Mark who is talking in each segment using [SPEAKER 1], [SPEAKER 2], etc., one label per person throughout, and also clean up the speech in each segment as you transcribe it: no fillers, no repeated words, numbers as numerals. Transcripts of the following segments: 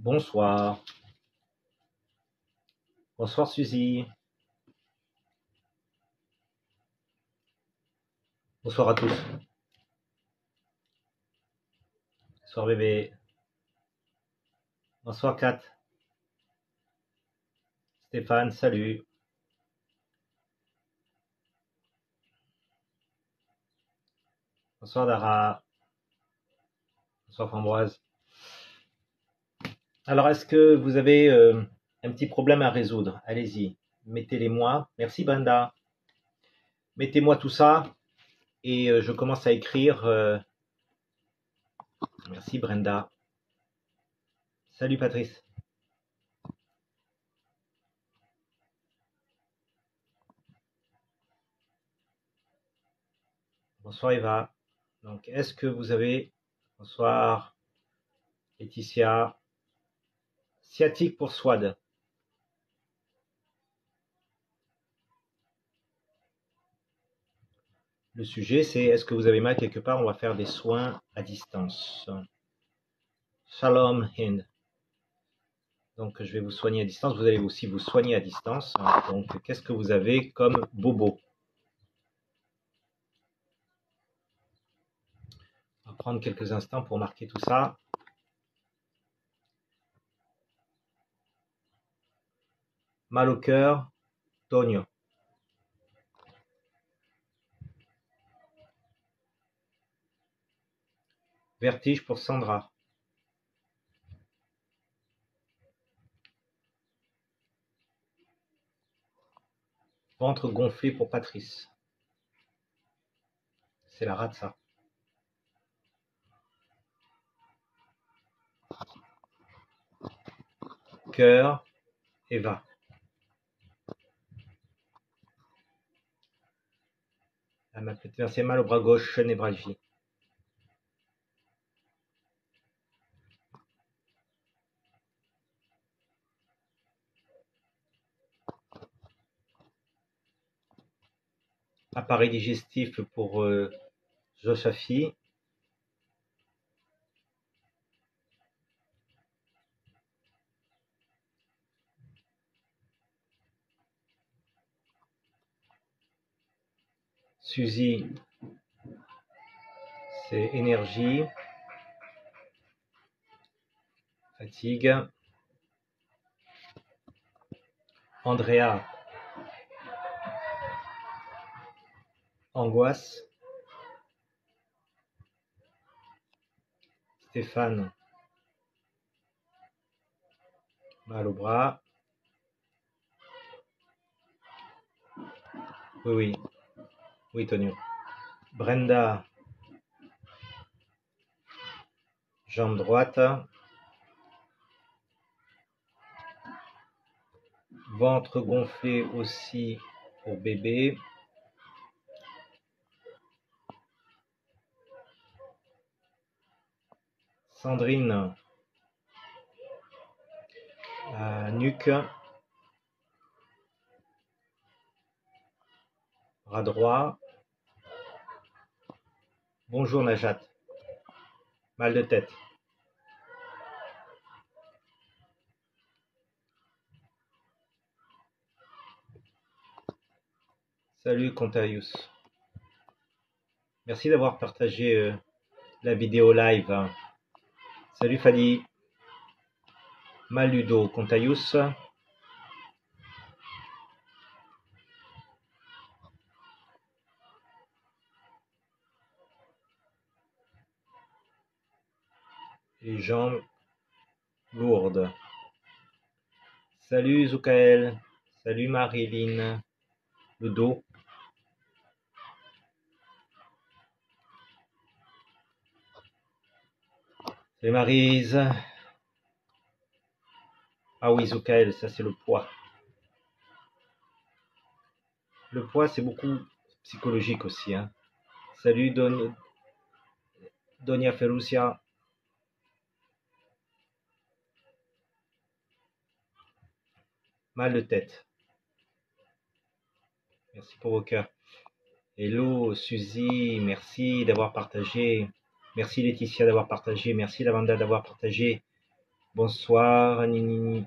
[SPEAKER 1] Bonsoir. Bonsoir Suzy. Bonsoir à tous. Bonsoir bébé. Bonsoir Kat. Stéphane, salut. Bonsoir Dara. Bonsoir Framboise. Alors, est-ce que vous avez un petit problème à résoudre? Allez-y, mettez-les-moi. Merci Brenda. Mettez-moi tout ça et je commence à écrire. Merci Brenda. Salut Patrice. Bonsoir Eva. Donc, est-ce que vous avez... Bonsoir Laetitia. Sciatique pour Swad. Le sujet, c'est est-ce que vous avez mal quelque part? On va faire des soins à distance. Shalom Hind. Donc, je vais vous soigner à distance. Vous allez aussi vous soigner à distance. Donc, qu'est-ce que vous avez comme bobo? On va prendre quelques instants pour marquer tout ça. Mal au cœur, Tonio. Vertige pour Sandra. Ventre gonflé pour Patrice. C'est la rate, ça. Cœur, Eva. Elle m'a peut-être versé mal au bras gauche, névralgie. Appareil digestif pour Josaphie. Suzy, c'est énergie, fatigue. Andrea, angoisse. Stéphane, mal au bras. Oui, Tonio. Brenda, jambe droite. Ventre gonflé aussi pour bébé. Sandrine, nuque. Bras droit. Bonjour Najat. Mal de tête. Salut Contagious. Merci d'avoir partagé la vidéo live. Salut Fadi. Maludo Contagious. Les jambes lourdes. Salut Zoukael. Salut Marilyn. Le dos. Salut Maryse. Ah oui, Zoukael, ça c'est le poids. Le poids, c'est beaucoup psychologique aussi. Hein. Salut Donia Ferrucia. Mal de tête. Merci pour vos cœurs. Hello Suzy, merci d'avoir partagé. Merci Laetitia d'avoir partagé. Merci Lavanda d'avoir partagé. Bonsoir, Nini.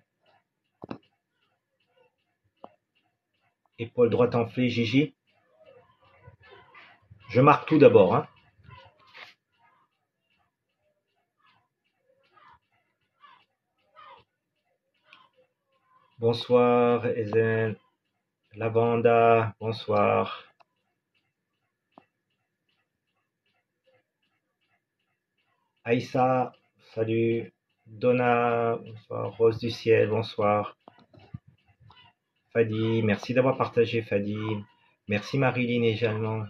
[SPEAKER 1] Épaule droite enflée, Gigi. Je marque tout d'abord, hein. Bonsoir, Ezen. Lavanda, bonsoir. Aïssa, salut. Donna, bonsoir. Rose du ciel, bonsoir. Fadi, merci d'avoir partagé, Fadi. Merci Marilyn également.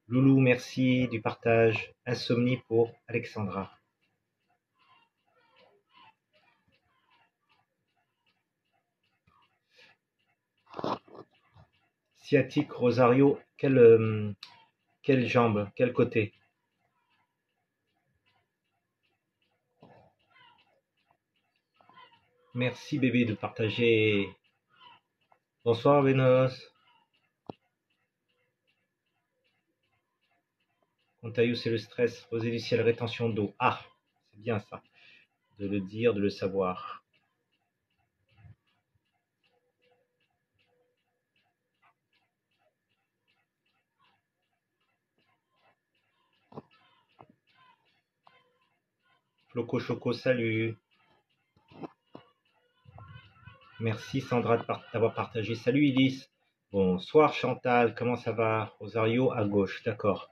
[SPEAKER 1] Loulou, merci du partage. Insomnie pour Alexandra. Sciatique, Rosario, quelle jambe, quel côté? Merci bébé de partager. Bonsoir Vénos. Contaillou, c'est le stress. Rosée du ciel, rétention d'eau. Ah, c'est bien ça. De le dire, de le savoir. Floco Choco, salut. Merci Sandra d'avoir partagé. Salut Ilis. Bonsoir Chantal, comment ça va? Rosario à gauche, d'accord.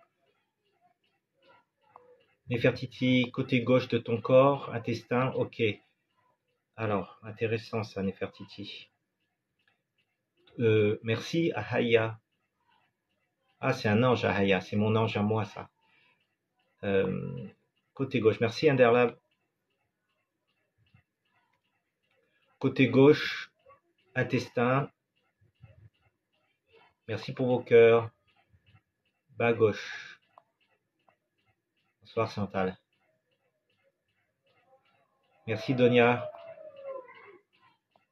[SPEAKER 1] Nefertiti, côté gauche de ton corps, intestin, ok. Alors, intéressant ça, Nefertiti. Merci à Haya. Ah, c'est un ange à Haya, c'est mon ange à moi ça. Côté gauche, merci Underlab. Côté gauche, intestin. Merci pour vos cœurs. Bas gauche. Bonsoir Chantal. Merci Donia.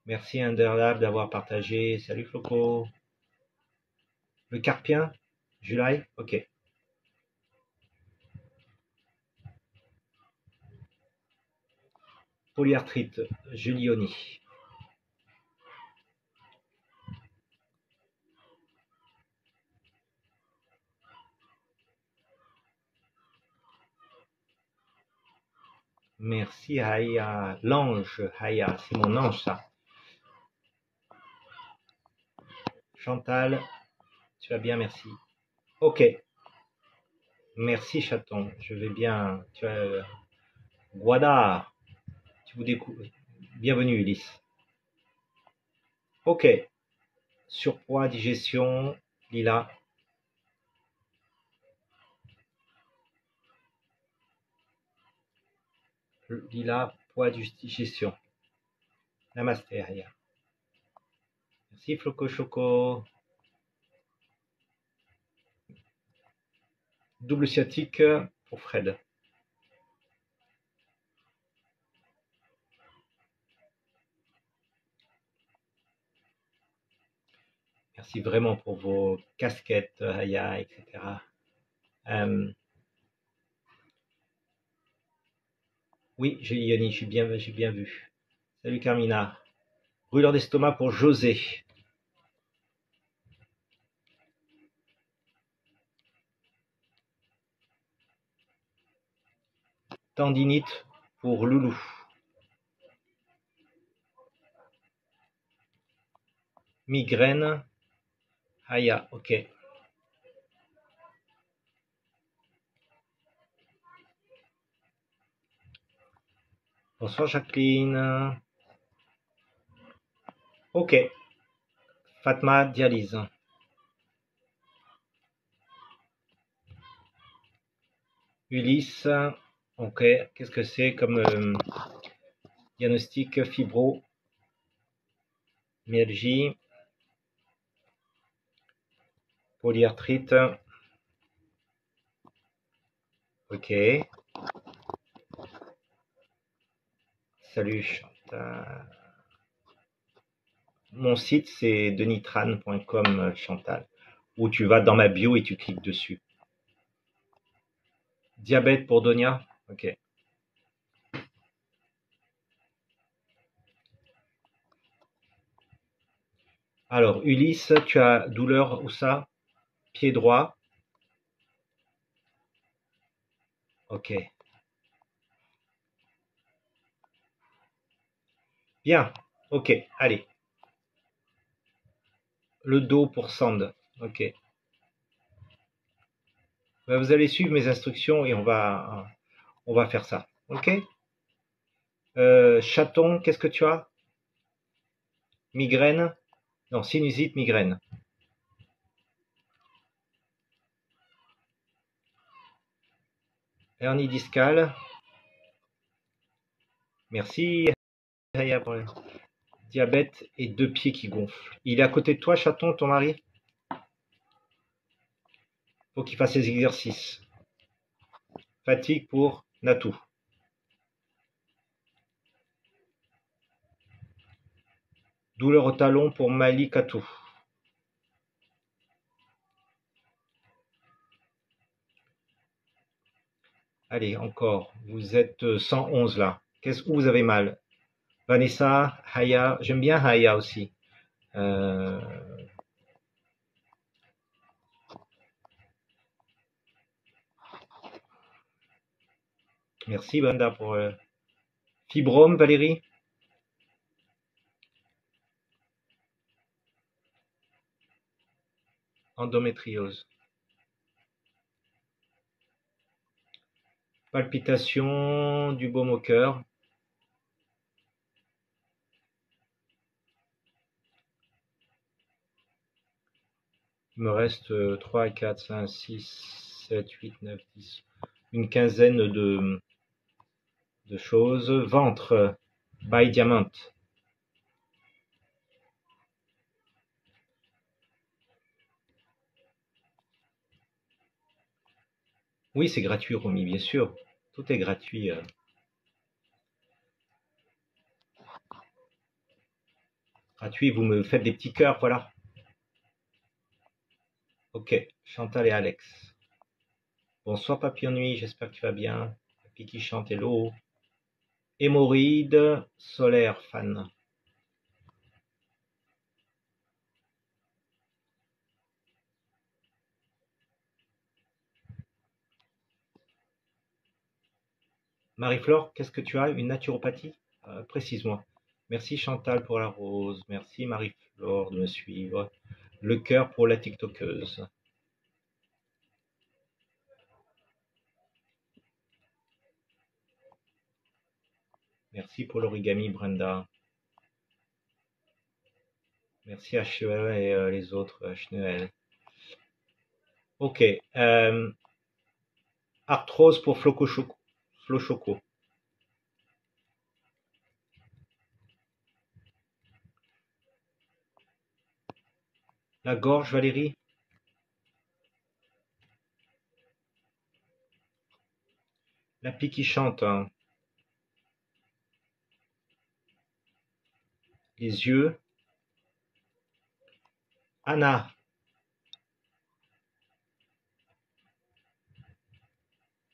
[SPEAKER 1] Merci Underlab d'avoir partagé. Salut Floco. Le carpien, July, ok. Polyarthrite, Julioni. Merci Haya. L'ange Haya, c'est mon ange ça. Chantal, tu vas bien, merci. Ok. Merci chaton, je vais bien. Tu as Guada, tu vous découvres. Bienvenue Ulysse. Ok. Surpoids, digestion, Lila. Lila, poids, digestion. Namasté Haya. Merci Floco Choco. Double sciatique pour Fred. Merci vraiment pour vos casquettes, Haya, etc. Oui, Yoni, j'ai bien vu. Salut Carmina. Brûleur d'estomac pour José. Tendinite pour Loulou. Migraine. Haya, ok. Bonsoir Jacqueline. Ok. Fatma, dialyse. Ulysse. Ok. Qu'est-ce que c'est comme diagnostic? Fibro. Myalgie. Polyarthrite. Ok. Salut Chantal. Mon site c'est denitran.com Chantal. Où tu vas dans ma bio et tu cliques dessus. Diabète pour Donia. Ok. Alors, Ulysse, tu as douleur où ça? Pied droit. Ok. Bien. Ok. Allez. Le dos pour Sand. Ok. Ben, vous allez suivre mes instructions et on va faire ça. Ok. Chaton, qu'est-ce que tu as? Migraine? Non, sinusite, migraine. Hernie discale. Merci. Aya, pour le diabète et deux pieds qui gonflent. Il est à côté de toi, chaton, ton mari? Faut qu'il fasse ses exercices. Fatigue pour Natou. Douleur au talon pour Malikatou. Allez, encore. Vous êtes 111 là. Où vous avez mal? Vanessa, Haya. J'aime bien Haya aussi. Euh, Merci, Banda, pour fibrome, Valérie. Endométriose. Palpitation, du baume au cœur. Il me reste 3, 4, 5, 6, 7, 8, 9, 10. Une quinzaine de choses. Ventre, by Diamant. Oui, c'est gratuit, Romy, bien sûr. Tout est gratuit. Gratuit, vous me faites des petits cœurs, voilà. Ok, Chantal et Alex. Bonsoir Papillon Nuit, j'espère que tu vas bien. Papy qui chante, hello. Hémorroïde, solaire, fan. Marie-Flore, qu'est-ce que tu as? Une naturopathie? Précise-moi. Merci Chantal pour la rose. Merci Marie-Flore de me suivre. Le cœur pour la TikTokeuse. Merci pour l'origami Brenda. Merci HE et les autres HNEL. Ok. Arthrose pour Flo Choco. La gorge, Valérie. La pique qui chante. Hein. Les yeux. Anna.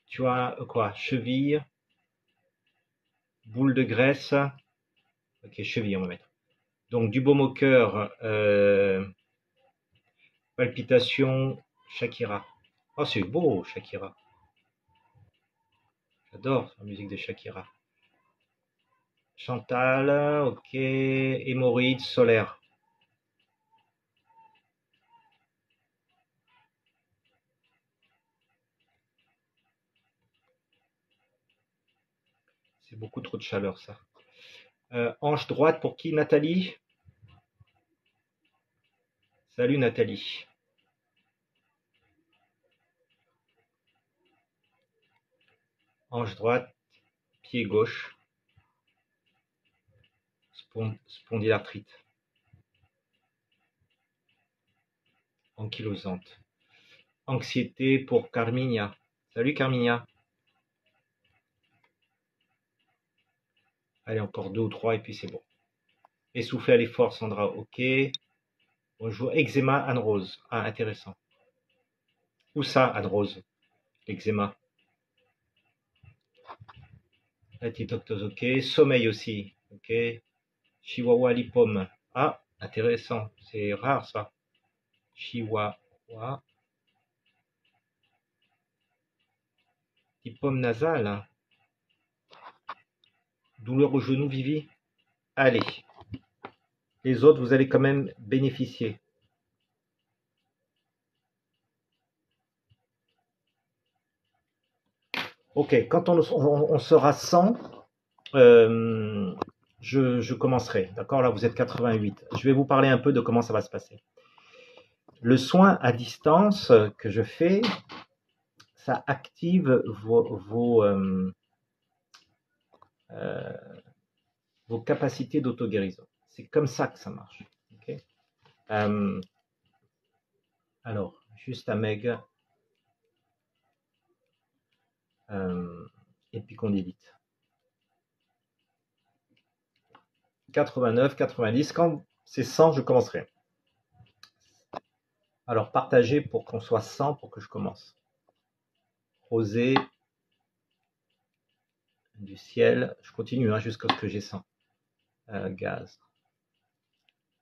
[SPEAKER 1] Tu as quoi? Cheville. Boule de graisse. Ok, cheville, on va mettre. Donc, du baume au cœur. Palpitation. Shakira. Oh, c'est beau, Shakira. J'adore la musique de Shakira. Chantal, ok. Hémorroïde solaire. C'est beaucoup trop de chaleur, ça. Hanche droite pour qui, Nathalie? Salut, Nathalie. Hanche droite, pied gauche. Spondylarthrite. Ankylosante. Anxiété pour Carminia. Salut, Carminia. Allez, encore deux ou trois et puis c'est bon. Essoufflé à l'effort, Sandra, ok. Bonjour, eczéma, Anne-Rose. Ah, intéressant. Où ça, Anne-Rose? L'eczéma. La titoctose, ok. Sommeil aussi, ok. Chihuahua lipome. Ah, Intéressant, c'est rare ça. Chihuahua. Petit pomme nasale. Hein. Douleur au genou, Vivi. Allez. Les autres, vous allez quand même bénéficier. Ok, quand on sera 100, je commencerai. D'accord, là vous êtes 88. Je vais vous parler un peu de comment ça va se passer. Le soin à distance que je fais, ça active vos capacités d'auto-guérison. C'est comme ça que ça marche. Okay, alors, juste à Meg, épicondylite. 89, 90, quand c'est 100, je commencerai. Alors, partagez pour qu'on soit 100 pour que je commence. Rosé du ciel, je continue hein, jusqu'à ce que j'ai 100. Gaz.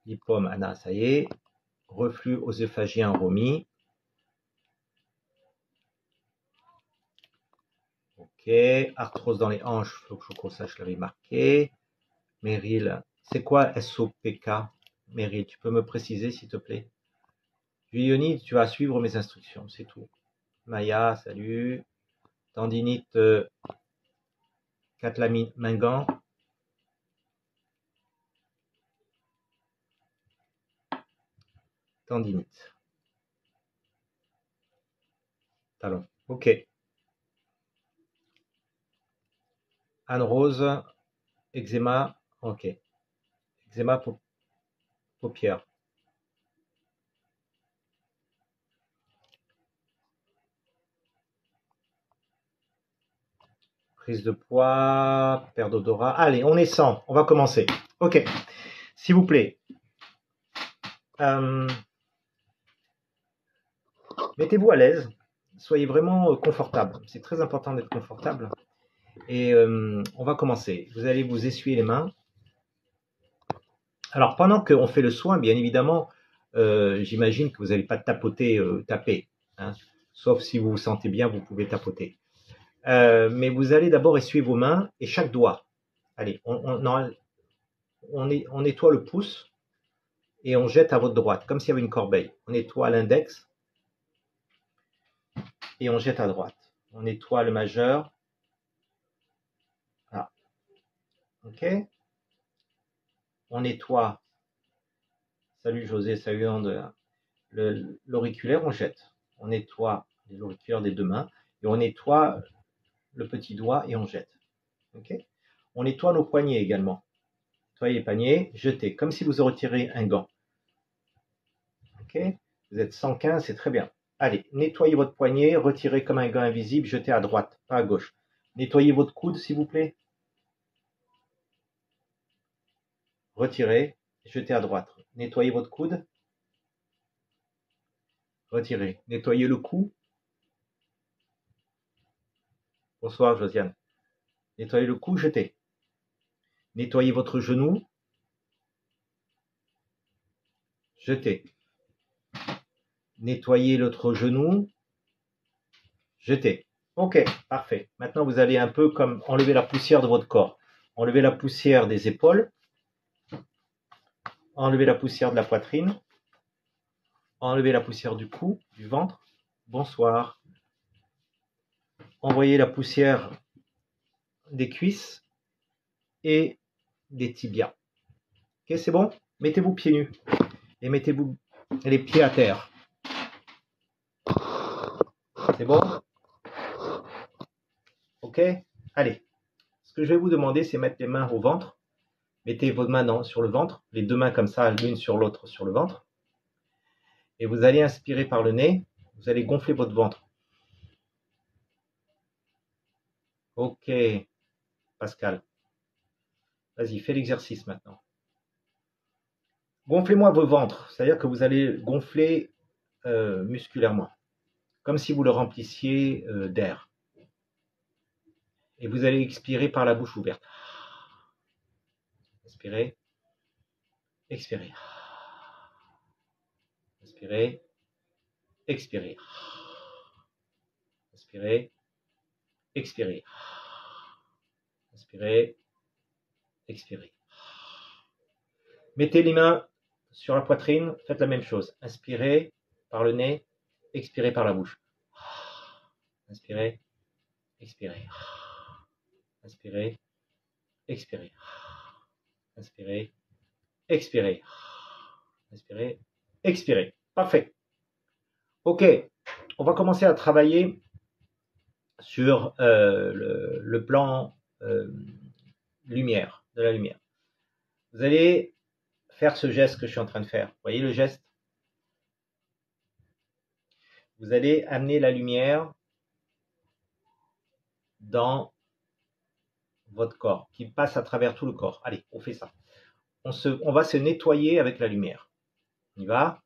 [SPEAKER 1] Lipome, Anna, ça y est. Reflux œsophagien, Romy. Ok. Arthrose dans les hanches, Flochoco, ça je l'avais marqué. Meryl, c'est quoi SOPK? Meryl, tu peux me préciser s'il te plaît? Yoni, tu vas suivre mes instructions, c'est tout. Maya, salut. Tendinite, Catlamingan. Tendinite. Talon. Ok. Anne-Rose, eczéma. Ok. Eczéma, paupières. Prise de poids, perte d'odorat. Allez, on est 100. On va commencer. Ok. S'il vous plaît. Mettez-vous à l'aise. Soyez vraiment confortable. C'est très important d'être confortable. Et on va commencer. Vous allez vous essuyer les mains. Alors, pendant qu'on fait le soin, bien évidemment, j'imagine que vous n'allez pas tapoter, taper. Hein. Sauf si vous vous sentez bien, vous pouvez tapoter. Mais vous allez d'abord essuyer vos mains et chaque doigt. Allez, on nettoie le pouce et on jette à votre droite, comme s'il y avait une corbeille. On nettoie l'index et on jette à droite. On nettoie le majeur. Voilà. Ok. On nettoie. Salut José, salut André. L'auriculaire, on jette. On nettoie l'auriculaire des deux mains et on nettoie le petit doigt et on jette. Okay, on nettoie nos poignets également. Nettoyez les poignets, jetez, comme si vous retirez un gant. Okay, vous êtes 115, c'est très bien. Allez, nettoyez votre poignet, retirez comme un gant invisible, jetez à droite, pas à gauche. Nettoyez votre coude, s'il vous plaît. Retirez, jetez à droite. Nettoyez votre coude. Retirez. Nettoyez le cou. Bonsoir, Josiane. Nettoyez le cou, jetez. Nettoyez votre genou. Jetez. Nettoyez l'autre genou. Jetez. Ok, parfait. Maintenant, vous allez un peu comme enlever la poussière de votre corps. Enlever la poussière des épaules. Enlever la poussière de la poitrine. Enlever la poussière du cou, du ventre. Bonsoir. Envoyez la poussière des cuisses et des tibias. Ok, c'est bon? Mettez-vous pieds nus et mettez-vous les pieds à terre. C'est bon? Ok? Allez. Ce que je vais vous demander, c'est mettre les mains au ventre. Mettez vos mains sur le ventre, les deux mains comme ça, l'une sur l'autre sur le ventre. Et vous allez inspirer par le nez. Vous allez gonfler votre ventre. Ok, Pascal. Vas-y, fais l'exercice maintenant. Gonflez-moi vos ventres. C'est-à-dire que vous allez gonfler musculairement. Comme si vous le remplissiez d'air. Et vous allez expirer par la bouche ouverte. Inspirez. Expirez. Inspirez, expirez. Inspirez, expirez. Inspirez, expirez. Mettez les mains sur la poitrine, faites la même chose. Inspirez par le nez, expirez par la bouche. Inspirez, expirez. Inspirez, expirez. Inspirez, expirez. Inspirez, expirez. Parfait. Ok, on va commencer à travailler sur le plan lumière, de la lumière. Vous allez faire ce geste que je suis en train de faire. Vous voyez le geste? Vous allez amener la lumière dans votre corps, qui passe à travers tout le corps. Allez, on fait ça. On va se nettoyer avec la lumière. On y va.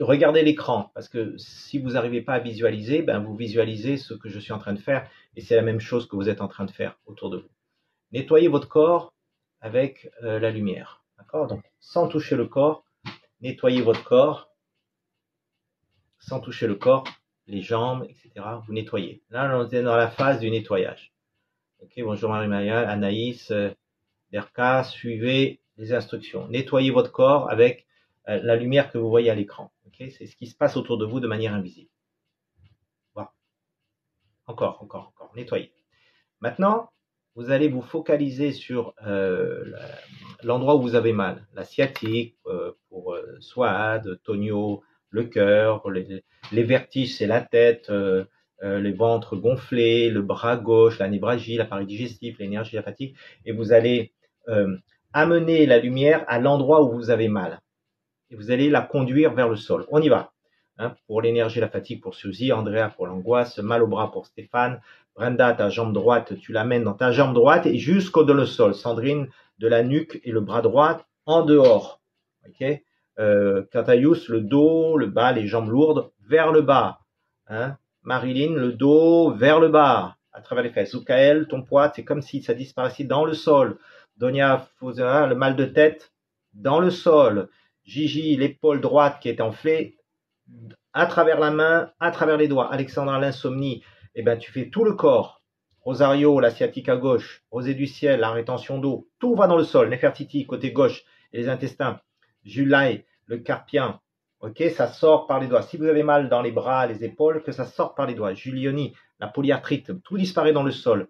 [SPEAKER 1] Regardez l'écran, parce que si vous n'arrivez pas à visualiser, ben vous visualisez ce que je suis en train de faire, et c'est la même chose que vous êtes en train de faire autour de vous. Nettoyez votre corps avec la lumière. D'accord? Donc, sans toucher le corps, nettoyez votre corps, sans toucher le corps, les jambes, etc. Vous nettoyez. Là, on est dans la phase du nettoyage. Ok, bonjour Marie-Maria, Anaïs, Derka, suivez les instructions. Nettoyez votre corps avec la lumière que vous voyez à l'écran. Okay, c'est ce qui se passe autour de vous de manière invisible. Voilà. Encore. Nettoyez. Maintenant, vous allez vous focaliser sur l'endroit où vous avez mal. La sciatique, pour Swad, Tonio, le cœur, les vertiges, c'est la tête, les ventres gonflés, le bras gauche, la névralgie, l'appareil digestif, l'énergie, la fatigue. Et vous allez amener la lumière à l'endroit où vous avez mal. Et vous allez la conduire vers le sol. On y va. Hein, pour l'énergie, la fatigue pour Suzy, Andrea pour l'angoisse, mal au bras pour Stéphane, Brenda, ta jambe droite, tu l'amènes dans ta jambe droite et jusqu'au le sol. Sandrine, de la nuque et le bras droit en dehors. Ok. Katayus, le dos, le bas, les jambes lourdes vers le bas. Hein. Marilyn, le dos vers le bas, à travers les fesses. Zukael, ton poids, c'est comme si ça disparaissait dans le sol. Donia Fosera, le mal de tête dans le sol. Gigi, l'épaule droite qui est enflée, à travers la main, à travers les doigts. Alexandra, l'insomnie, eh ben, tu fais tout le corps. Rosario, la sciatique à gauche. Rosée du ciel, la rétention d'eau. Tout va dans le sol. Nefertiti, côté gauche, et les intestins. Julai, le carpien. Ok, ça sort par les doigts. Si vous avez mal dans les bras, les épaules, que ça sorte par les doigts. Julioni, la polyarthrite, tout disparaît dans le sol.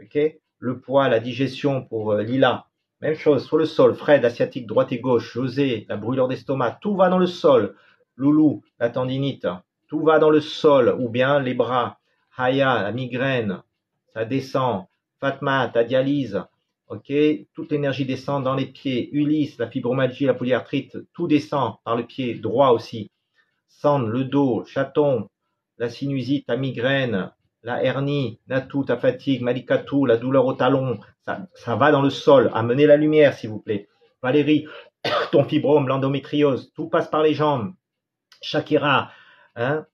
[SPEAKER 1] Ok, le poids, la digestion pour Lila. Même chose, sur le sol. Fred, la sciatique droite et gauche. José, la brûlure d'estomac. Tout va dans le sol. Loulou, la tendinite, tout va dans le sol, ou bien les bras. Haya, la migraine, ça descend. Fatma, ta dialyse, ok, toute l'énergie descend dans les pieds. Ulysse, la fibromyalgie, la polyarthrite, tout descend par le pied droit aussi. Sand, le dos. Chaton, la sinusite, ta migraine, la hernie, Natou, ta fatigue, Malikatou, la douleur au talon, ça va dans le sol. Amenez la lumière, s'il vous plaît. Valérie, ton fibrome, l'endométriose, tout passe par les jambes. Shakira, hein,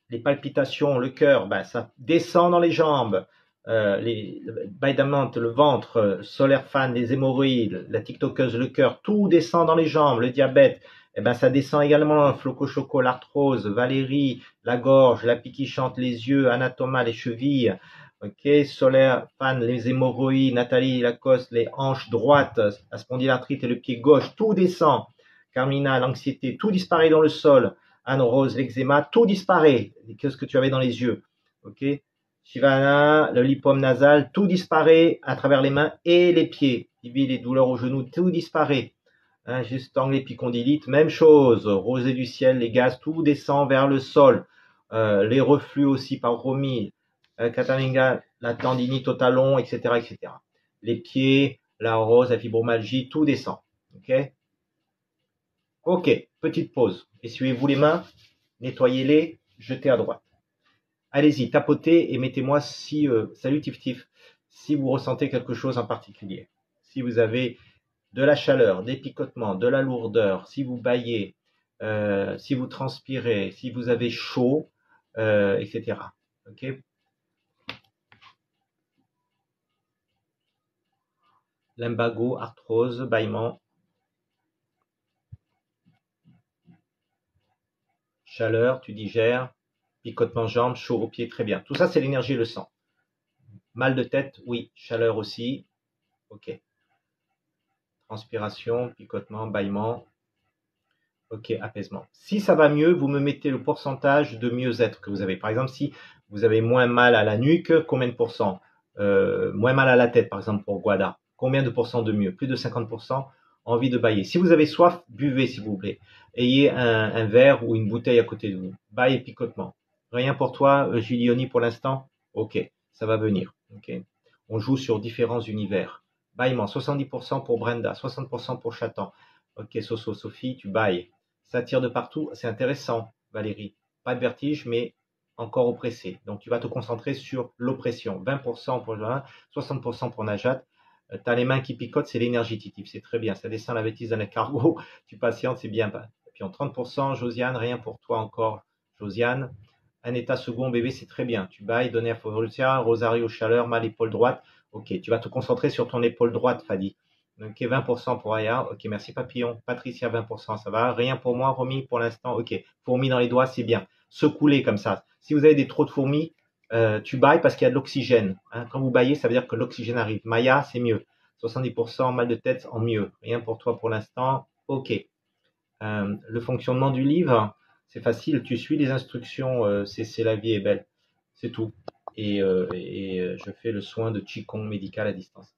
[SPEAKER 1] les palpitations, le cœur, ben, ça descend dans les jambes, les Baidamante, le ventre, solaire fan, les hémorroïdes, la tiktokeuse, le cœur, tout descend dans les jambes, le diabète, eh ben, ça descend également, Floco-Choco, l'arthrose, Valérie, la gorge, la pique qui chante, les yeux, Anatoma, les chevilles, ok, solaire fan, les hémorroïdes, Nathalie Lacoste, les hanches droites, la spondylarthrite et le pied gauche, tout descend. Carmina, l'anxiété, tout disparaît dans le sol. Anne-Rose, l'eczéma, tout disparaît. Qu'est-ce que tu avais dans les yeux? Ok. Shivana, le lipome nasal, tout disparaît à travers les mains et les pieds. Les douleurs aux genoux, tout disparaît. Hein, juste angle épicondylite, même chose. Rosée du ciel, les gaz, tout descend vers le sol. Les reflux aussi par Romy. Katalinga, la tendinite au talon, etc., etc. Les pieds, la rose, la fibromyalgie, tout descend. Ok. Ok, petite pause. Essuyez-vous les mains, nettoyez-les, jetez à droite. Allez-y, tapotez et mettez-moi si, salut Tif Tif, si vous ressentez quelque chose en particulier. Si vous avez de la chaleur, des picotements, de la lourdeur, si vous bâillez, si vous transpirez, si vous avez chaud, etc. Ok. Lumbago, arthrose, bâillement. chaleur, tu digères, picotement jambes, chaud aux pieds, très bien. Tout ça, c'est l'énergie et le sang. Mal de tête, oui. Chaleur aussi, ok. Transpiration, picotement, bâillement, ok, apaisement. Si ça va mieux, vous me mettez le pourcentage de mieux-être que vous avez. Par exemple, si vous avez moins mal à la nuque, combien de pourcents? Moins mal à la tête, par exemple, pour Guada. Combien de pourcents de mieux? Plus de 50%. Envie de bailler. Si vous avez soif, buvez, s'il vous plaît. Ayez un verre ou une bouteille à côté de vous. Bail et picotement. Rien pour toi, Giulioni, pour l'instant? Ok, ça va venir. Ok. On joue sur différents univers. Bâillement, 70% pour Brenda, 60% pour Chatan. Ok, Sophie, tu bailles. Ça tire de partout, c'est intéressant, Valérie. Pas de vertige, mais encore oppressé. Donc tu vas te concentrer sur l'oppression. 20% pour Johanna, 60% pour Najat. Tu as les mains qui picotent, c'est l'énergie, Titi. C'est très bien. Ça descend la bêtise dans les cargos. Tu patientes, c'est bien. Et puis en 30%, Josiane, rien pour toi encore, Josiane. Un état second, bébé, c'est très bien. Tu bailles, donner à Favorutia, Rosario, chaleur, mal épaule droite. Ok, tu vas te concentrer sur ton épaule droite, Fadi. Ok, 20% pour Aya. Ok, merci Papillon. Patricia, 20%, ça va. Rien pour moi, Romy, pour l'instant. Ok, fourmis dans les doigts, c'est bien. Secouler comme ça. Si vous avez des trop de fourmis, tu bailles parce qu'il y a de l'oxygène. Hein. Quand vous baillez, ça veut dire que l'oxygène arrive. Maya, c'est mieux. 70% mal de tête en mieux. Rien pour toi pour l'instant. Ok. Le fonctionnement du livre, c'est facile. Tu suis les instructions. C'est la vie est belle. C'est tout. Et je fais le soin de Qigong médical à distance.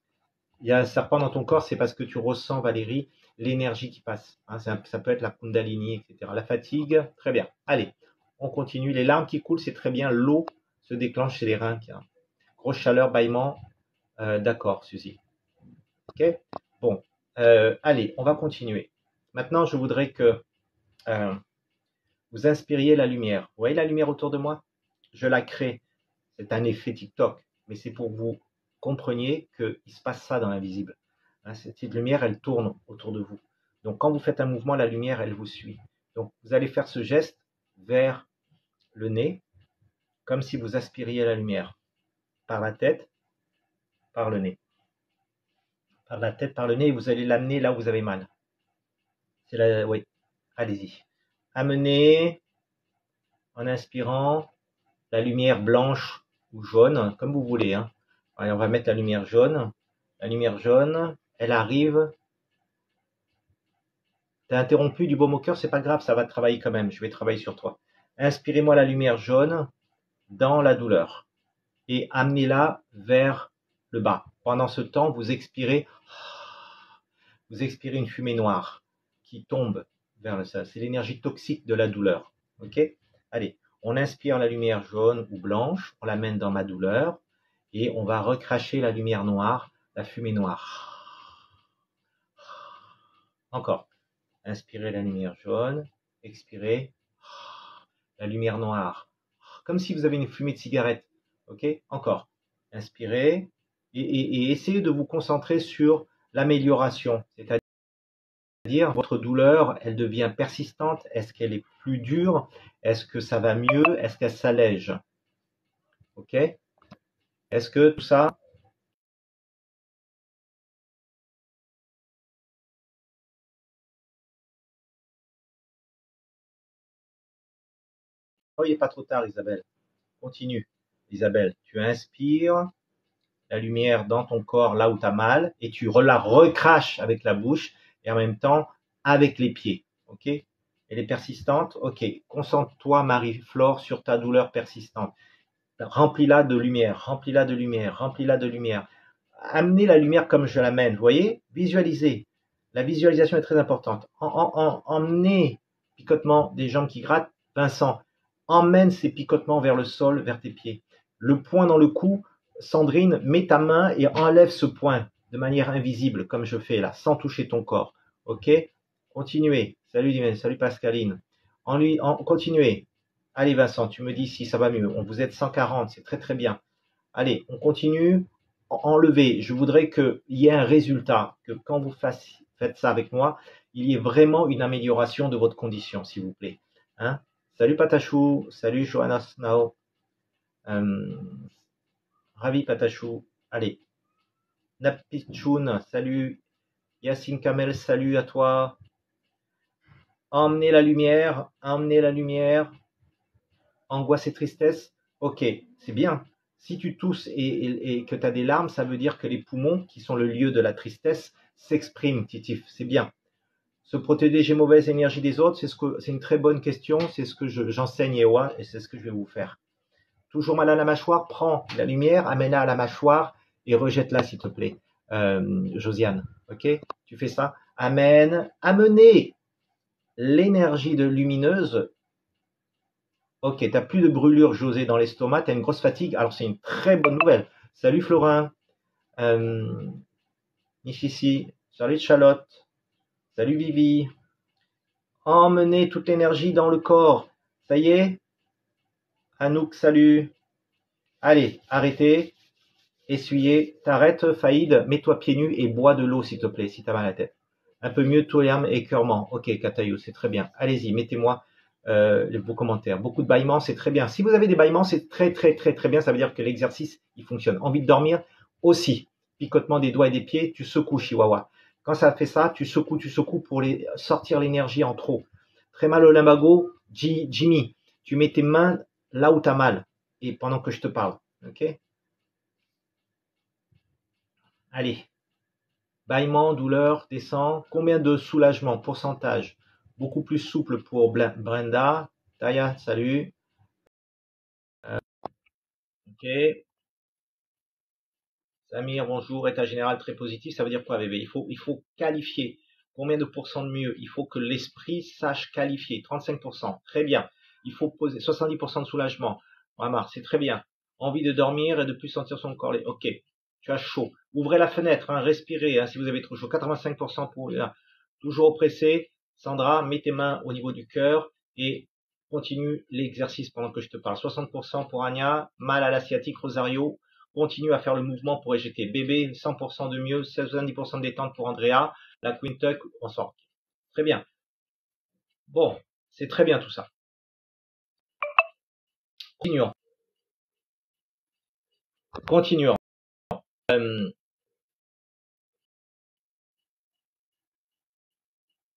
[SPEAKER 1] Il y a un serpent dans ton corps, c'est parce que tu ressens, Valérie, l'énergie qui passe. Hein, ça peut être la Kundalini, etc. La fatigue, très bien. Allez, on continue. Les larmes qui coulent, c'est très bien. L'eau se déclenche chez les reins. Grosse chaleur, bâillement. D'accord, Suzy. Ok. Bon, allez, on va continuer. Maintenant, je voudrais que euh, vous inspiriez la lumière. Vous voyez la lumière autour de moi? Je la crée. C'est un effet TikTok, mais c'est pour que vous compreniez qu'il se passe ça dans l'invisible. Hein, cette petite lumière, elle tourne autour de vous. Donc quand vous faites un mouvement, la lumière, elle vous suit. Donc vous allez faire ce geste vers le nez, comme si vous aspiriez la lumière par la tête, par le nez. Par la tête, par le nez, et vous allez l'amener là où vous avez mal. C'est la, oui, allez-y. Amenez, en inspirant, la lumière blanche ou jaune, comme vous voulez. Hein. Allez, on va mettre la lumière jaune. La lumière jaune, elle arrive. T'as interrompu du baume au cœur, c'est pas grave, ça va travailler quand même. Je vais travailler sur toi. Inspirez-moi la lumière jaune dans la douleur et amenez-la vers le bas. Pendant ce temps, vous expirez une fumée noire qui tombe vers le sol. C'est l'énergie toxique de la douleur. Ok? Allez, on inspire la lumière jaune ou blanche, on l'amène dans ma douleur et on va recracher la lumière noire, la fumée noire. Encore. Inspirez la lumière jaune, expirez la lumière noire. Comme si vous avez une fumée de cigarette. Ok? Encore. Inspirez et essayez de vous concentrer sur l'amélioration. C'est-à-dire, votre douleur, elle devient persistante. Est-ce qu'elle est plus dure? Est-ce que ça va mieux? Est-ce qu'elle s'allège? Ok? Est-ce que tout ça... Oh, il n'est pas trop tard, Isabelle. Continue. Isabelle, tu inspires la lumière dans ton corps là où tu as mal et tu la recraches avec la bouche et en même temps avec les pieds. Ok? Elle est persistante. Ok. Concentre-toi, Marie-Flore, sur ta douleur persistante. Remplis-la de lumière, remplis-la de lumière, remplis-la de lumière. Amenez la lumière comme je l'amène. Vous voyez? Visualisez. La visualisation est très importante. Emmenez picotement des jambes qui grattent. Vincent, emmène ces picotements vers le sol, vers tes pieds. Le point dans le cou, Sandrine, mets ta main et enlève ce point de manière invisible, comme je fais là, sans toucher ton corps. Ok? Continuez. Salut Divine, salut Pascaline. Continuez. Allez Vincent, tu me dis si ça va mieux. On vous aide 140, c'est très très bien. Allez, on continue. Enlevez. Je voudrais qu'il y ait un résultat, que quand vous faites ça avec moi, il y ait vraiment une amélioration de votre condition, s'il vous plaît. Hein? Salut Patachou, salut Johanna Snao. Ravi Patachou. Allez. Napichoun, salut. Yacine Kamel, salut à toi. Emmenez la lumière, emmenez la lumière. Angoisse et tristesse, ok, c'est bien. Si tu tousses et que tu as des larmes, ça veut dire que les poumons, qui sont le lieu de la tristesse, s'expriment, Titif, c'est bien. Se protéger mauvaise énergie des autres, c'est une très bonne question, c'est ce que j'enseigne Ewa, et c'est ce que je vais vous faire. Toujours mal à la mâchoire, prends la lumière, amène-la à la mâchoire et rejette-la, s'il te plaît, Josiane. Ok, tu fais ça. Amenez l'énergie de lumineuse. Ok, t'as plus de brûlure, José, dans l'estomac, t'as une grosse fatigue. Alors c'est une très bonne nouvelle. Salut Florin, euh, Nishishi, salut Charlotte, salut Vivi. Emmenez toute l'énergie dans le corps. Ça y est, Anouk, salut. Allez, arrêtez, essuyez, t'arrêtes, Faïd, mets-toi pieds nus et bois de l'eau, s'il te plaît, si t'as mal à la tête. Un peu mieux, Toyam et écœurement. Ok, Katayo, c'est très bien. Allez-y, mettez-moi les beaux commentaires. Beaucoup de bâillements, c'est très bien. Si vous avez des bâillements, c'est très, très, très, très bien. Ça veut dire que l'exercice, il fonctionne. Envie de dormir aussi. Picotement des doigts et des pieds, tu secoues, Chihuahua. Quand ça fait ça, tu secoues pour sortir l'énergie en trop. Très mal au lumbago, Jimmy, tu mets tes mains là où tu as mal. Et pendant que je te parle. Ok? Allez. Bâillement, douleur, descend. Combien de soulagement? Pourcentage. Beaucoup plus souple pour Brenda. Taya, salut. Ok. Samir, bonjour. État général très positif. Ça veut dire quoi, bébé? Il faut qualifier. Combien de pourcents de mieux? Il faut que l'esprit sache qualifier. 35%. Très bien. Il faut poser 70% de soulagement. Vraiment, c'est très bien. Envie de dormir et de plus sentir son corps. Ok. Tu as chaud. Ouvrez la fenêtre, hein, respirez, hein, si vous avez trop chaud. 85% pour toujours oppressé. Sandra, mets tes mains au niveau du cœur et continue l'exercice pendant que je te parle. 60% pour Anya, mal à la sciatique, Rosario. Continue à faire le mouvement pour éjecter. Bébé, 100% de mieux, 70% de détente pour Andrea. La Queen Tuck, on sort. Très bien. Bon, c'est très bien tout ça. Continuons. Continuons. Euh,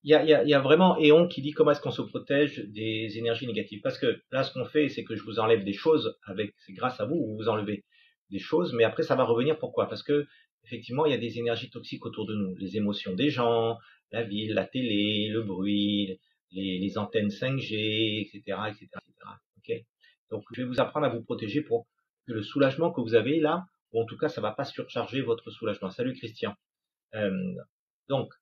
[SPEAKER 1] Il y a vraiment Éon qui dit comment est-ce qu'on se protège des énergies négatives. Parce que là, ce qu'on fait, c'est que je vous enlève des choses c'est grâce à vous, vous vous enlevez des choses, mais après, ça va revenir. Pourquoi? Parce que, effectivement, il y a des énergies toxiques autour de nous. Les émotions des gens, la ville, la télé, le bruit, les antennes 5G, etc., etc., etc. Ok? Donc, je vais vous apprendre à vous protéger pour que le soulagement que vous avez là, ou en tout cas, ça va pas surcharger votre soulagement. Salut Christian. Euh, donc,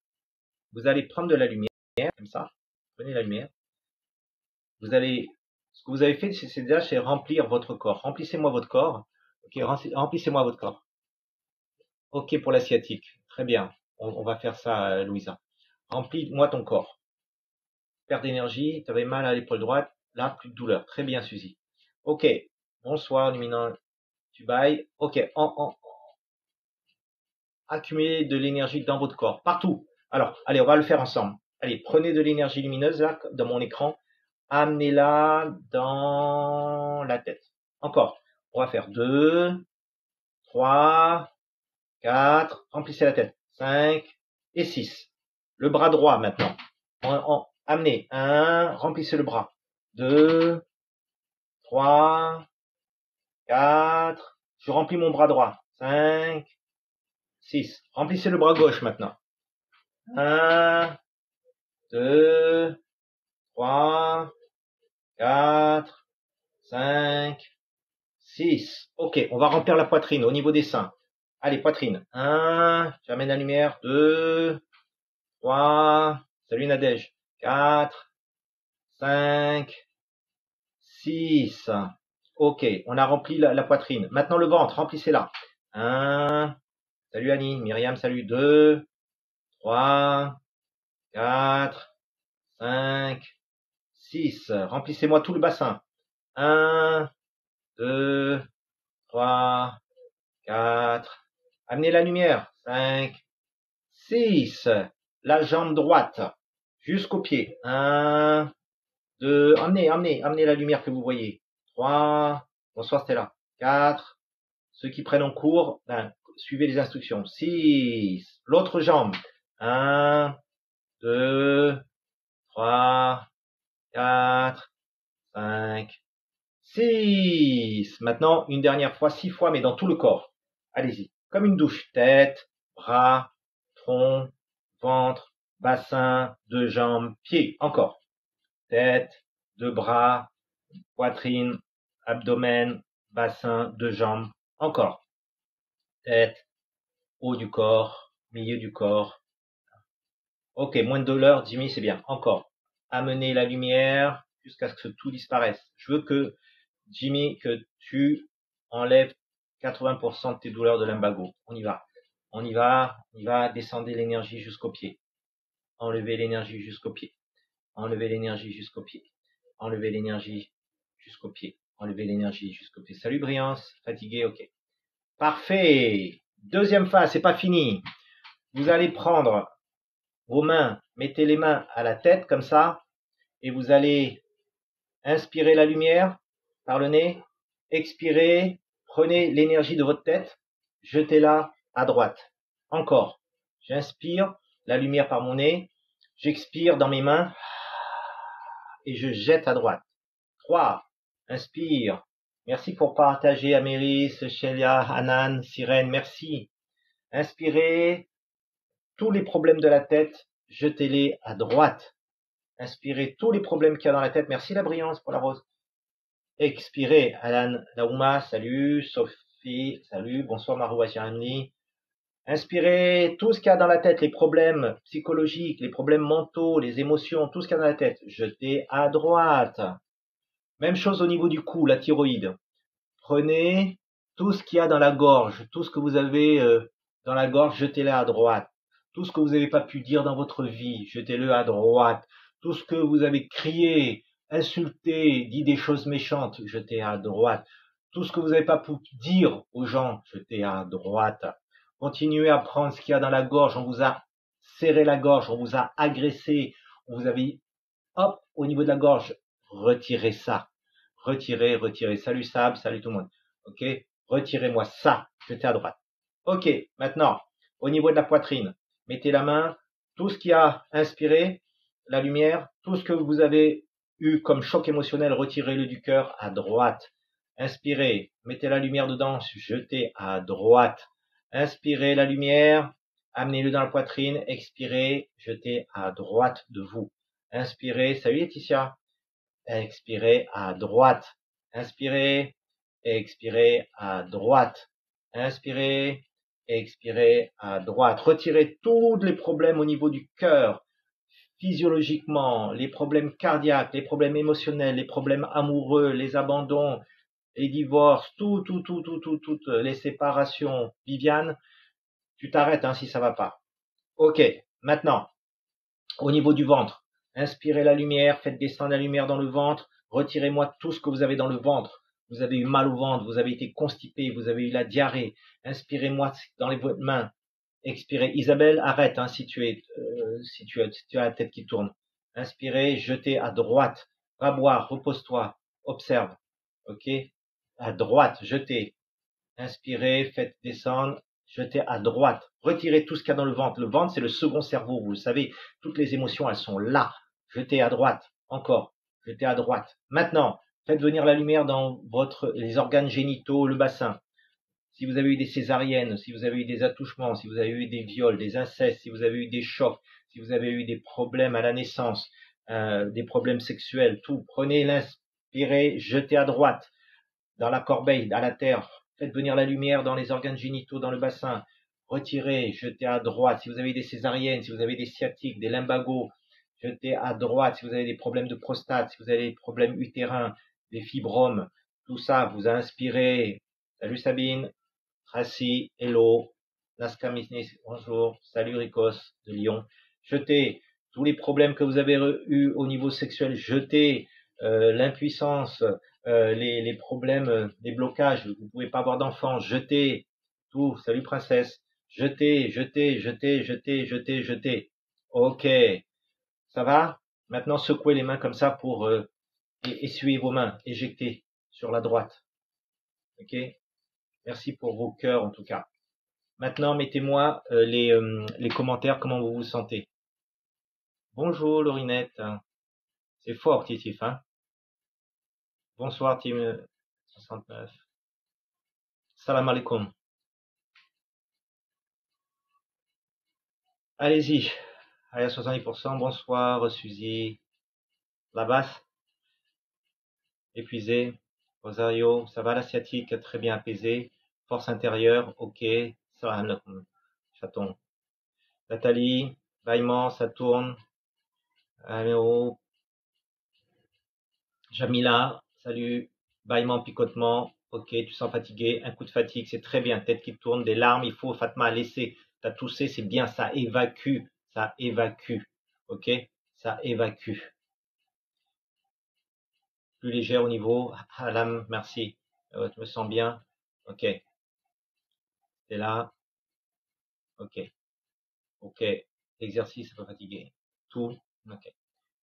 [SPEAKER 1] vous allez prendre de la lumière, comme ça. Prenez la lumière. Ce que vous avez fait, c'est déjà, c'est remplir votre corps. Remplissez-moi votre corps. Ok, remplissez-moi votre corps. Ok pour la sciatique. Très bien. On va faire ça, Louisa. Remplis-moi ton corps. Perte d'énergie. Tu avais mal à l'épaule droite. Là, plus de douleur. Très bien, Suzy. Ok. Bonsoir, luminant. Tu bailles. Ok. Accumulez de l'énergie dans votre corps. Partout. Alors, allez, on va le faire ensemble. Allez, prenez de l'énergie lumineuse, là, dans mon écran. Amenez-la dans la tête. Encore. On va faire 2, 3, 4. Remplissez la tête. 5 et 6. Le bras droit maintenant. Amenez. 1. Remplissez le bras. 2, 3, 4. Je remplis mon bras droit. 5, 6. Remplissez le bras gauche maintenant. 1, 2, 3, 4, 5, 6. Ok, on va remplir la poitrine au niveau des seins. Allez, poitrine. 1, j'amène la lumière. 2, 3, salut Nadège. 4, 5, 6. Ok, on a rempli la poitrine. Maintenant le ventre, remplissez-la. 1, salut Annie. Myriam, salut. 2, 3, 4, 5, 6. Remplissez-moi tout le bassin. 1, 2, 3, 4. Amenez la lumière. 5, 6. La jambe droite jusqu'au pied. 1, 2. Emmenez la lumière que vous voyez. 3. Bonsoir Stella. 4. Ceux qui prennent en cours, suivez les instructions. 6. L'autre jambe. 1, 2, 3, 4, 5, 6. Maintenant, une dernière fois, 6 fois, mais dans tout le corps. Allez-y. Comme une douche. Tête, bras, tronc, ventre, bassin, deux jambes, pieds. Encore. Tête, deux bras, poitrine, abdomen, bassin, deux jambes. Encore. Tête, haut du corps, milieu du corps. Ok, moins de douleur, Jimmy, c'est bien. Encore. Amener la lumière jusqu'à ce que tout disparaisse. Je veux que, Jimmy, que tu enlèves 80% de tes douleurs de lumbago. On y va. On y va. On y va. Descendez l'énergie jusqu'au pied. Enlevez l'énergie jusqu'au pied. Enlevez l'énergie jusqu'au pied. Enlevez l'énergie jusqu'au pied. Enlevez l'énergie jusqu'au pied. Salut Briance. Fatigué, ok. Parfait. Deuxième phase, c'est pas fini. Vous allez prendre vos mains, mettez les mains à la tête comme ça, et vous allez inspirer la lumière par le nez, expirez, prenez l'énergie de votre tête, jetez-la à droite. Encore, j'inspire la lumière par mon nez, j'expire dans mes mains et je jette à droite. 3, inspire. Merci pour partager Améris, Shelia, Hanan, Sirène, merci. Inspirez, tous les problèmes de la tête, jetez-les à droite. Inspirez tous les problèmes qu'il y a dans la tête. Merci la brillance pour la rose. Expirez. Alan Laouma, salut. Sophie, salut. Bonsoir Marou Amni. Inspirez tout ce qu'il y a dans la tête, les problèmes psychologiques, les problèmes mentaux, les émotions, tout ce qu'il y a dans la tête. Jetez à droite. Même chose au niveau du cou, la thyroïde. Prenez tout ce qu'il y a dans la gorge, tout ce que vous avez dans la gorge, jetez-le à droite. Tout ce que vous n'avez pas pu dire dans votre vie, jetez-le à droite. Tout ce que vous avez crié, insulté, dit des choses méchantes, jetez à droite. Tout ce que vous n'avez pas pu dire aux gens, jetez à droite. Continuez à prendre ce qu'il y a dans la gorge. On vous a serré la gorge, on vous a agressé, on vous avait, hop, au niveau de la gorge, retirez ça. Retirez, retirez. Salut Sab, salut tout le monde. Ok, retirez-moi ça, jetez à droite. Ok, maintenant, au niveau de la poitrine, mettez la main, tout ce qui a inspiré, la lumière, tout ce que vous avez eu comme choc émotionnel, retirez-le du cœur à droite. Inspirez, mettez la lumière dedans, jetez à droite. Inspirez la lumière, amenez-le dans la poitrine, expirez, jetez à droite de vous. Inspirez, salut Laetitia. Expirez à droite. Inspirez, expirez à droite. Inspirez, expirez à droite. Retirez tous les problèmes au niveau du cœur, physiologiquement, les problèmes cardiaques, les problèmes émotionnels, les problèmes amoureux, les abandons, les divorces, toutes les séparations. Viviane, tu t'arrêtes hein, si ça va pas. Ok, maintenant, au niveau du ventre, inspirez la lumière, faites descendre la lumière dans le ventre, retirez-moi tout ce que vous avez dans le ventre. Vous avez eu mal au ventre, vous avez été constipé, vous avez eu la diarrhée. Inspirez-moi dans les mains. Expirez. Isabelle, arrête hein, si tu as la tête qui tourne. Inspirez, jetez à droite. Va boire, repose-toi, observe. Ok. À droite, jetez. Inspirez, faites descendre, jetez à droite. Retirez tout ce qu'il y a dans le ventre. Le ventre, c'est le second cerveau, vous le savez. Toutes les émotions, elles sont là. Jetez à droite. Encore. Jetez à droite. Maintenant, faites venir la lumière dans les organes génitaux, le bassin. Si vous avez eu des césariennes, si vous avez eu des attouchements, si vous avez eu des viols, des incestes, si vous avez eu des chocs, si vous avez eu des problèmes à la naissance, des problèmes sexuels, tout, prenez l'inspirez, jetez à droite, dans la corbeille, à la terre. Faites venir la lumière dans les organes génitaux, dans le bassin. Retirez, jetez à droite. Si vous avez des césariennes, si vous avez des sciatiques, des lumbagos, jetez à droite. Si vous avez des problèmes de prostate, si vous avez des problèmes utérins, des fibromes, tout ça, vous a inspiré. Salut Sabine, Tracy, hello, Naska Misnis, bonjour, salut Ricos de Lyon. Jetez tous les problèmes que vous avez eu au niveau sexuel, jetez l'impuissance, les problèmes, les blocages, vous ne pouvez pas avoir d'enfants, jetez tout, salut princesse, jetez, jetez, jetez, jetez, jetez, jetez. Ok, ça va? Maintenant secouez les mains comme ça pour essuyer vos mains, éjectez sur la droite. Ok? Merci pour vos cœurs en tout cas. Maintenant, mettez-moi les commentaires, comment vous vous sentez. Bonjour Laurinette. C'est fort, Titif, hein? Bonsoir, Team 69. Salam alaikum. Allez-y. Allez à 70%. Bonsoir, Suzy. La basse, épuisé. Rosario, ça va l'asiatique, très bien apaisé. Force intérieure, ok. Salam alaikum. Chaton. Nathalie, bâillement, ça tourne. Allô. Jamila, salut. Bâillement, picotement. Ok, tu sens fatigué. Un coup de fatigue, c'est très bien. Tête qui tourne, des larmes. Il faut, Fatma, laisser. T'as toussé, c'est bien. Ça évacue. Ça évacue. Ok? Ça évacue. Plus légère au niveau. Alam, merci. Tu me sens bien. Ok. T'es là. Ok. Ok. Exercice, ça peut fatiguer. Tout. Ok.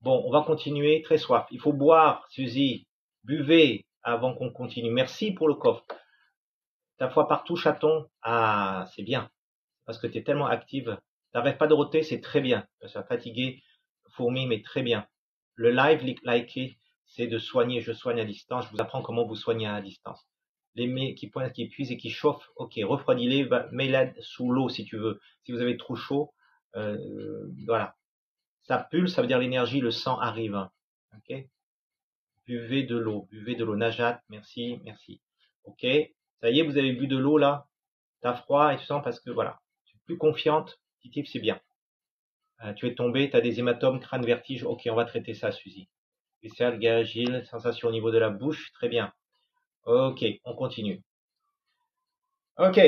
[SPEAKER 1] Bon, on va continuer. Très soif. Il faut boire, Suzy. Buvez avant qu'on continue. Merci pour le coffre. Ta foi partout, chaton. Ah, c'est bien. Parce que tu es tellement active. T'arrêtes pas de roter, c'est très bien. Ça va fatiguer, fourmi, mais très bien. Le live, liker, c'est de soigner. Je soigne à distance. Je vous apprends comment vous soignez à distance. Les mets qui pointent, qui épuisent et qui chauffent, ok, refroidis-les, mets-les sous l'eau si tu veux. Si vous avez trop chaud, voilà. Ça pulse, ça veut dire l'énergie, le sang arrive. Ok. Buvez de l'eau. Najat, merci, merci. Ok. Ça y est, vous avez bu de l'eau là. T'as froid et tu sens parce que voilà, tu es plus confiante. Petit tip, c'est bien. Tu es tombé, tu as des hématomes, crâne, vertige. Ok, on va traiter ça, Suzy. Spécial, gars, agile, sensation au niveau de la bouche. Très bien. Ok, on continue. Ok,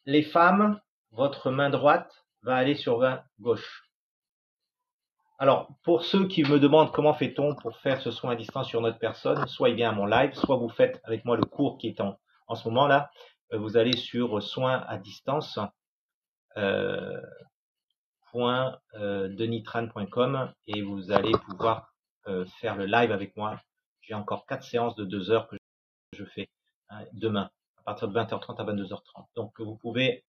[SPEAKER 1] les femmes, votre main droite va aller sur main gauche. Alors, pour ceux qui me demandent comment fait-on pour faire ce soin à distance sur notre personne, soit il vient à mon live, soit vous faites avec moi le cours qui est en ce moment là. Vous allez sur soins à distance. .denitran.com et vous allez pouvoir faire le live avec moi. J'ai encore 4 séances de 2 heures que je fais demain, à partir de 20h30 à 22h30. Donc vous pouvez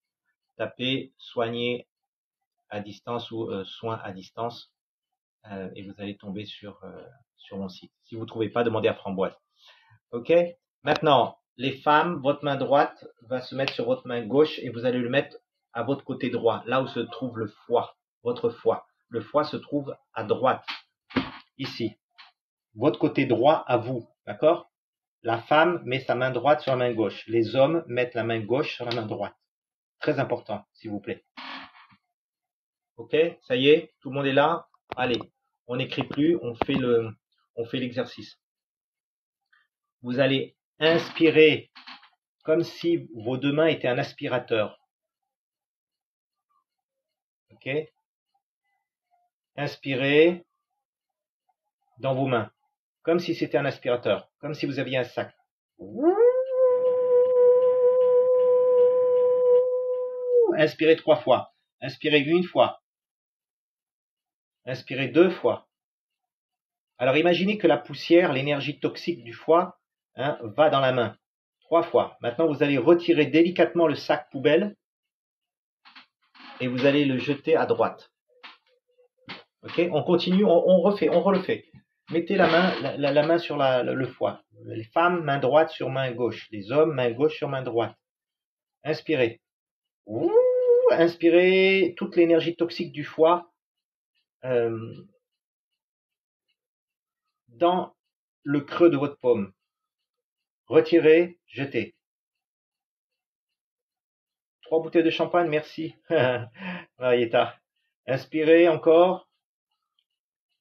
[SPEAKER 1] taper soigner à distance ou soins à distance et vous allez tomber sur mon site. Si vous ne trouvez pas, demandez à Framboise. Ok. Maintenant, les femmes, votre main droite va se mettre sur votre main gauche et vous allez le mettre à votre côté droit, là où se trouve le foie, votre foie. Le foie se trouve à droite, ici. Votre côté droit à vous, d'accord? La femme met sa main droite sur la main gauche. Les hommes mettent la main gauche sur la main droite. Très important, s'il vous plaît. Ok, ça y est, tout le monde est là? Allez, on n'écrit plus, on fait l'exercice. Vous allez inspirer comme si vos deux mains étaient un aspirateur. Ok? Inspirez dans vos mains, comme si c'était un aspirateur, comme si vous aviez un sac. Inspirez 3 fois. Inspirez une fois. Inspirez 2 fois. Alors imaginez que la poussière, l'énergie toxique du foie, va dans la main. 3 fois. Maintenant, vous allez retirer délicatement le sac poubelle et vous allez le jeter à droite. Ok? On continue, on refait, on refait. Mettez la main sur le foie. Les femmes, main droite sur main gauche. Les hommes, main gauche sur main droite. Inspirez. Ouh, inspirez toute l'énergie toxique du foie dans le creux de votre paume. Retirez, jetez. 3 bouteilles de champagne, merci. Marietta. Inspirez encore.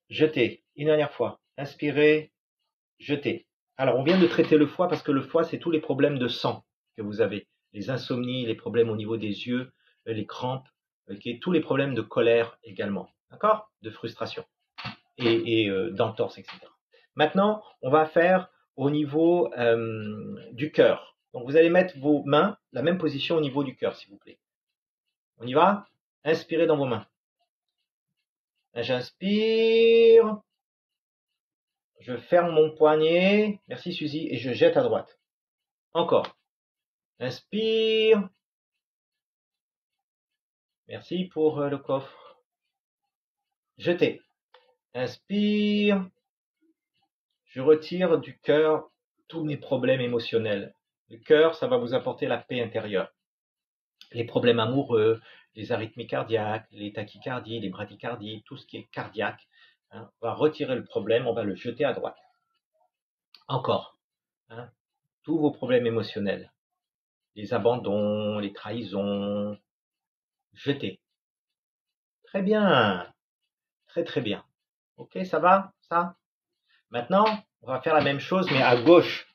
[SPEAKER 1] Jetez. Une dernière fois. Inspirez, jetez. Alors, on vient de traiter le foie parce que le foie, c'est tous les problèmes de sang que vous avez. Les insomnies, les problèmes au niveau des yeux, les crampes, tous les problèmes de colère également. D'accord? De frustration et d'entorse, etc. Maintenant, on va faire au niveau du cœur. Donc, vous allez mettre vos mains, la même position au niveau du cœur, s'il vous plaît. On y va? Inspirez dans vos mains. J'inspire. Je ferme mon poignet. Merci Suzy. Et je jette à droite. Encore. Inspire. Merci pour le coffre. Jetez. Inspire. Je retire du cœur tous mes problèmes émotionnels. Le cœur, ça va vous apporter la paix intérieure. Les problèmes amoureux, les arythmies cardiaques, les tachycardies, les bradycardies, tout ce qui est cardiaque, hein, on va retirer le problème, on va le jeter à droite. Encore, hein, tous vos problèmes émotionnels, les abandons, les trahisons, jetez. Très bien, très très bien. Ok, ça va, ça? Maintenant, on va faire la même chose, mais à gauche,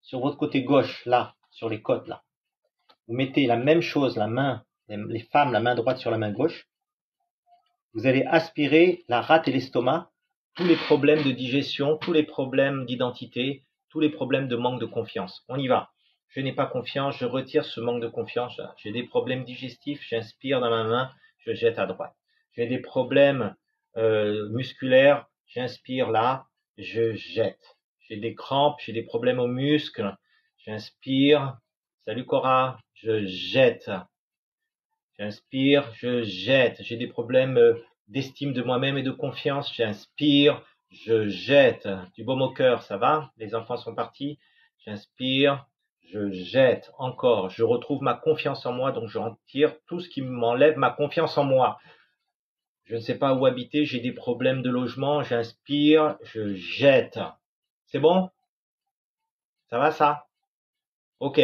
[SPEAKER 1] sur votre côté gauche, là, sur les côtes, là. Vous mettez la même chose, la main, les femmes, la main droite sur la main gauche. Vous allez aspirer la rate et l'estomac, tous les problèmes de digestion, tous les problèmes d'identité, tous les problèmes de manque de confiance. On y va. Je n'ai pas confiance, je retire ce manque de confiance. J'ai des problèmes digestifs, j'inspire dans ma main, je jette à droite. J'ai des problèmes musculaires, j'inspire là, je jette. J'ai des crampes, j'ai des problèmes aux muscles, j'inspire. Salut Cora, je jette. J'inspire, je jette. J'ai des problèmes d'estime de moi-même et de confiance. J'inspire, je jette. Du baume au cœur, ça va? Les enfants sont partis. J'inspire, je jette. Encore, je retrouve ma confiance en moi, donc je retire tout ce qui m'enlève ma confiance en moi. Je ne sais pas où habiter, j'ai des problèmes de logement. J'inspire, je jette. C'est bon? Ça va ça? Ok.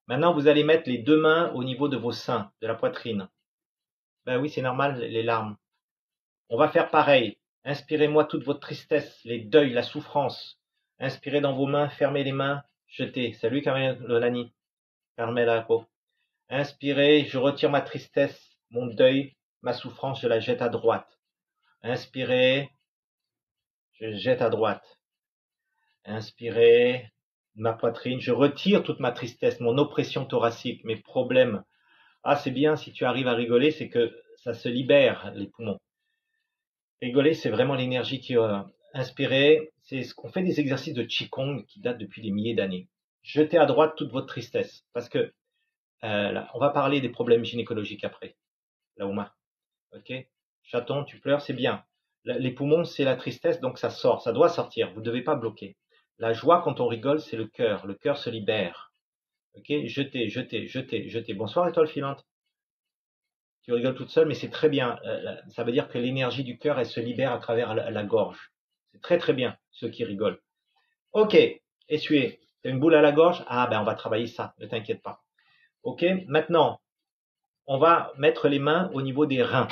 [SPEAKER 1] Maintenant, vous allez mettre les deux mains au niveau de vos seins, de la poitrine. Ben oui, c'est normal, les larmes. On va faire pareil. Inspirez-moi toute votre tristesse, les deuils, la souffrance. Inspirez dans vos mains, fermez les mains, jetez. Salut Carmel Lolani, Carmel Apo. Inspirez, je retire ma tristesse, mon deuil, ma souffrance, je la jette à droite. Inspirez, je jette à droite. Inspirez, ma poitrine, je retire toute ma tristesse, mon oppression thoracique, mes problèmes. Ah, c'est bien, si tu arrives à rigoler, c'est que ça se libère, les poumons. Rigoler, c'est vraiment l'énergie qui inspirée. C'est ce qu'on fait des exercices de Qigong qui datent depuis des milliers d'années. Jetez à droite toute votre tristesse, parce que là, on va parler des problèmes gynécologiques après. Laouma, ok? Chaton, tu pleures, c'est bien. Les poumons, c'est la tristesse, donc ça sort, ça doit sortir. Vous ne devez pas bloquer. La joie, quand on rigole, c'est le cœur. Le cœur se libère. Ok? Jetez, jetez, jetez, jetez. Bonsoir, étoile filante. Tu rigoles toute seule, mais c'est très bien. Ça veut dire que l'énergie du cœur, elle se libère à travers la gorge. C'est très très bien, ceux qui rigolent. Ok, essuyez. T'as une boule à la gorge? Ah ben on va travailler ça, ne t'inquiète pas. Ok, maintenant, on va mettre les mains au niveau des reins.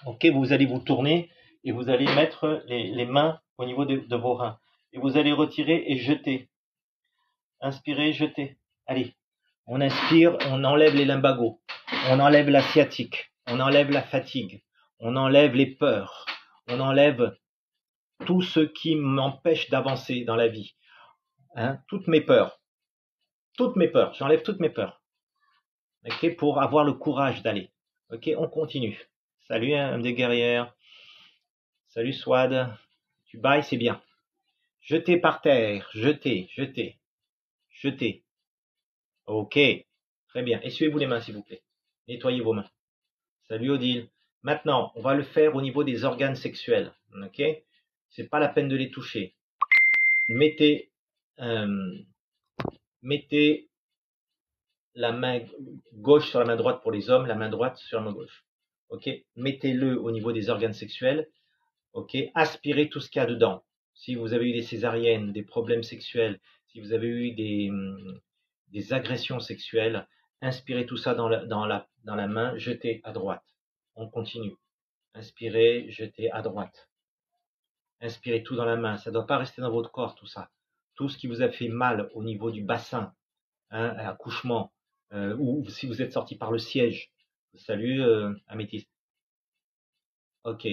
[SPEAKER 1] Ok, vous allez vous tourner et vous allez mettre les mains au niveau de vos reins. Et vous allez retirer et jeter. Inspirez, jetez. Allez, on inspire, on enlève les lumbagos, on enlève la sciatique, on enlève la fatigue, on enlève les peurs, on enlève tout ce qui m'empêche d'avancer dans la vie. Hein, toutes mes peurs, j'enlève toutes mes peurs. Ok, pour avoir le courage d'aller. Ok, on continue. Salut, hein, des guerrières. Salut, Swad. Tu bailles, c'est bien. Jetez par terre, jetez, jetez, jetez. Ok, très bien. Essuyez-vous les mains, s'il vous plaît. Nettoyez vos mains. Salut Odile. Maintenant, on va le faire au niveau des organes sexuels. Ok? C'est pas la peine de les toucher. Mettez, euh, mettez la main gauche sur la main droite pour les hommes, la main droite sur la main gauche. Ok? Mettez-le au niveau des organes sexuels. Ok? Aspirez tout ce qu'il y a dedans. Si vous avez eu des césariennes, des problèmes sexuels, si vous avez eu des agressions sexuelles, inspirez tout ça dans la main, jetez à droite. On continue. Inspirez, jetez à droite. Inspirez tout dans la main. Ça ne doit pas rester dans votre corps, tout ça. Tout ce qui vous a fait mal au niveau du bassin, hein, à l'accouchement, ou si vous êtes sorti par le siège. Salut, Améthyste. Ok,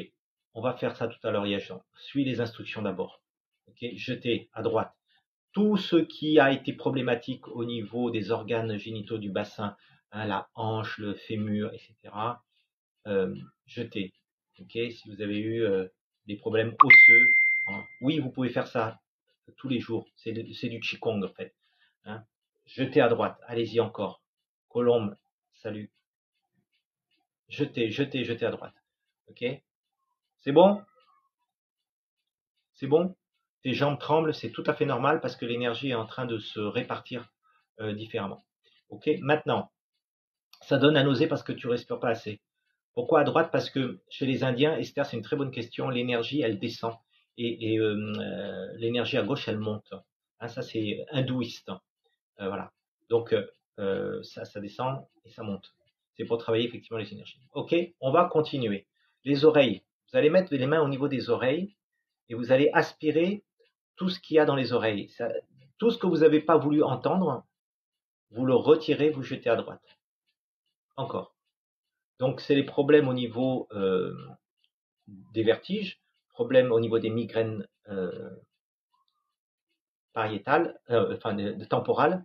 [SPEAKER 1] on va faire ça tout à l'heure, Yachan. Suis les instructions d'abord. Ok, jetez à droite. Tout ce qui a été problématique au niveau des organes génitaux du bassin, hein, la hanche, le fémur, etc., jetez. Ok, si vous avez eu des problèmes osseux, hein, oui, vous pouvez faire ça tous les jours. C'est du Qigong, en fait. Hein. Jetez à droite. Allez-y encore. Colombe, salut. Jetez, jetez, jetez à droite. Ok. C'est bon? C'est bon? Tes jambes tremblent, c'est tout à fait normal parce que l'énergie est en train de se répartir différemment. Ok? Maintenant, ça donne à nauser parce que tu respires pas assez. Pourquoi à droite? Parce que chez les Indiens, Esther, c'est une très bonne question, l'énergie, elle descend. Et l'énergie à gauche, elle monte. Hein, ça, c'est hindouiste. Voilà. Donc, ça descend et ça monte. C'est pour travailler effectivement les énergies. Ok, on va continuer. Les oreilles. Vous allez mettre les mains au niveau des oreilles et vous allez aspirer tout ce qu'il y a dans les oreilles. Tout ce que vous n'avez pas voulu entendre, vous le retirez, vous jetez à droite. Encore. Donc, c'est les problèmes au niveau des vertiges, problèmes au niveau des migraines pariétales, enfin de temporales.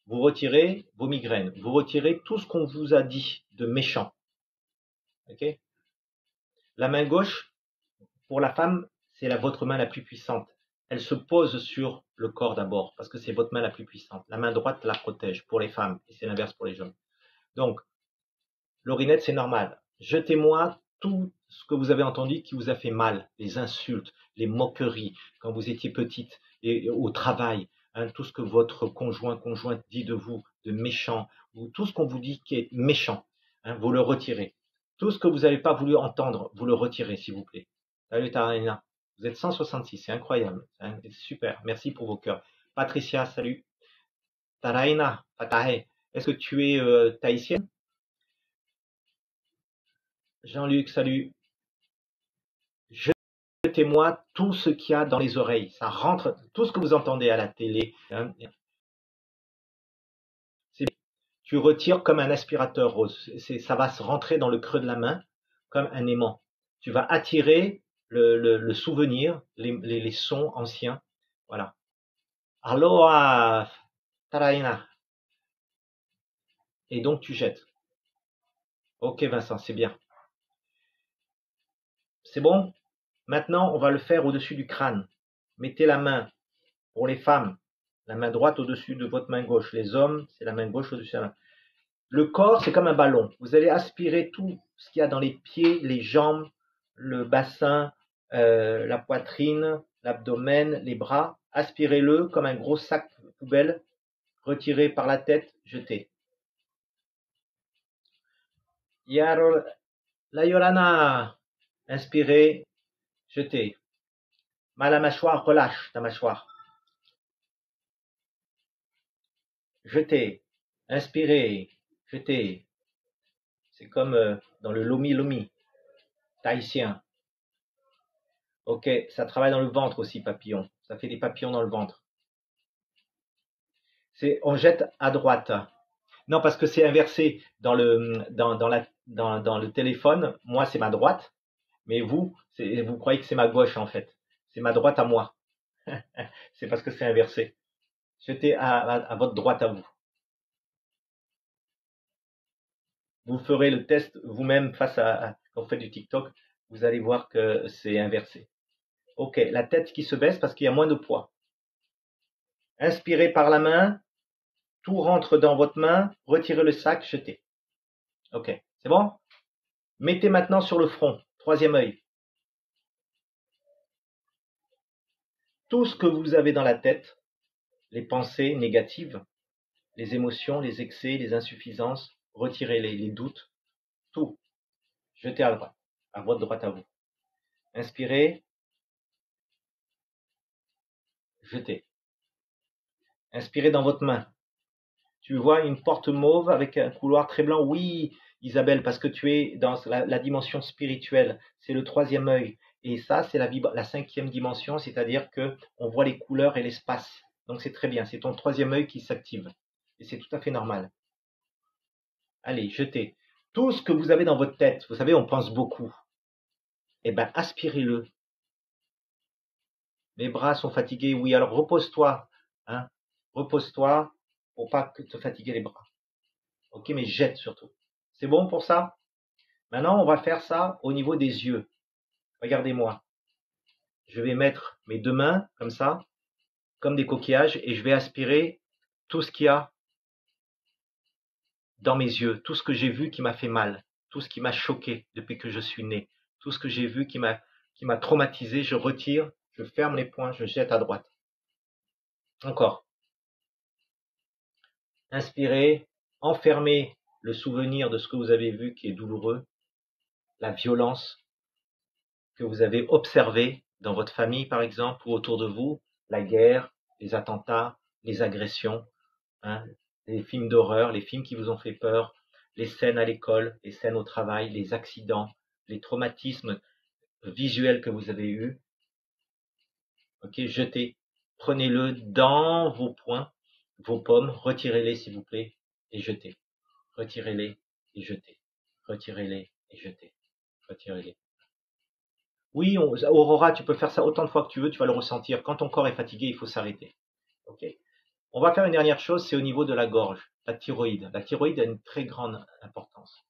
[SPEAKER 1] Vous retirez vos migraines, vous retirez tout ce qu'on vous a dit de méchant. Ok? La main gauche, pour la femme, c'est votre main la plus puissante. Elle se pose sur le corps d'abord, parce que c'est votre main la plus puissante. La main droite la protège pour les femmes, et c'est l'inverse pour les hommes. Donc, l'orinette, c'est normal. Jetez-moi tout ce que vous avez entendu qui vous a fait mal, les insultes, les moqueries, quand vous étiez petite, et au travail, hein, tout ce que votre conjointe dit de vous, de méchant, ou tout ce qu'on vous dit qui est méchant, hein, vous le retirez. Tout ce que vous n'avez pas voulu entendre, vous le retirez, s'il vous plaît. Salut Tarina, vous êtes 166, c'est incroyable, c'est super, merci pour vos cœurs. Patricia, salut. Taraina, Patahe, est-ce que tu es tahitienne? Jean-Luc, salut. Jetez-moi tout ce qu'il y a dans les oreilles. Ça rentre, tout ce que vous entendez à la télé. Hein, tu retires comme un aspirateur rose. Ça va se rentrer dans le creux de la main comme un aimant. Tu vas attirer le souvenir, les sons anciens. Voilà. Aloha, Taraina. Et donc tu jettes. Ok Vincent, c'est bien. C'est bon? Maintenant, on va le faire au-dessus du crâne. Mettez la main, pour les femmes, la main droite au-dessus de votre main gauche. Les hommes, c'est la main gauche au-dessus de la main. Le corps, c'est comme un ballon. Vous allez aspirer tout ce qu'il y a dans les pieds, les jambes, le bassin, la poitrine, l'abdomen, les bras. Aspirez-le comme un gros sac poubelle. Retirez par la tête, jetez. La Yorana. Inspirez, jetez. Mal à mâchoire, relâche ta mâchoire. Jetez. Inspirez, jetez. C'est comme dans le lomi-lomi, tahitien. Ok, ça travaille dans le ventre aussi, papillon. Ça fait des papillons dans le ventre. On jette à droite. Non, parce que c'est inversé dans le téléphone. Moi, c'est ma droite, mais vous croyez que c'est ma gauche en fait. C'est ma droite à moi. C'est parce que c'est inversé. Jetez à votre droite à vous. Vous ferez le test vous-même quand vous faites du TikTok. Vous allez voir que c'est inversé. Ok, la tête qui se baisse parce qu'il y a moins de poids. Inspirez par la main, tout rentre dans votre main, retirez le sac, jetez. Ok, c'est bon? Mettez maintenant sur le front, troisième œil. Tout ce que vous avez dans la tête, les pensées négatives, les émotions, les excès, les insuffisances, retirez les doutes, tout. Jetez à droite, à votre droite à vous. Inspirez, jetez. Inspirez dans votre main. Tu vois une porte mauve avec un couloir très blanc? Oui, Isabelle, parce que tu es dans la dimension spirituelle. C'est le troisième œil. Et ça, c'est la cinquième dimension, c'est-à-dire que on voit les couleurs et l'espace. Donc c'est très bien. C'est ton troisième œil qui s'active. Et c'est tout à fait normal. Allez, jetez. Tout ce que vous avez dans votre tête, vous savez, on pense beaucoup. Eh bien, aspirez-le. Mes bras sont fatigués. Oui, alors repose-toi. Hein. Repose-toi pour pas te fatiguer les bras. Ok, mais jette surtout. C'est bon pour ça? Maintenant, on va faire ça au niveau des yeux. Regardez-moi. Je vais mettre mes deux mains comme ça, comme des coquillages, et je vais aspirer tout ce qu'il y a dans mes yeux, tout ce que j'ai vu qui m'a fait mal, tout ce qui m'a choqué depuis que je suis né. Tout ce que j'ai vu qui m'a traumatisé, je retire, je ferme les poings, je jette à droite. Encore. Inspirez, enfermez le souvenir de ce que vous avez vu qui est douloureux, la violence que vous avez observée dans votre famille, par exemple, ou autour de vous, la guerre, les attentats, les agressions, hein, les films d'horreur, les films qui vous ont fait peur, les scènes à l'école, les scènes au travail, les accidents, les traumatismes visuels que vous avez eus. Ok, jetez. Prenez-le dans vos poings, vos pommes, retirez-les s'il vous plaît et jetez. Retirez-les et jetez. Retirez-les et jetez. Retirez-les. Oui, Aurora, tu peux faire ça autant de fois que tu veux, tu vas le ressentir. Quand ton corps est fatigué, il faut s'arrêter. Ok. On va faire une dernière chose, c'est au niveau de la gorge, la thyroïde. La thyroïde a une très grande importance.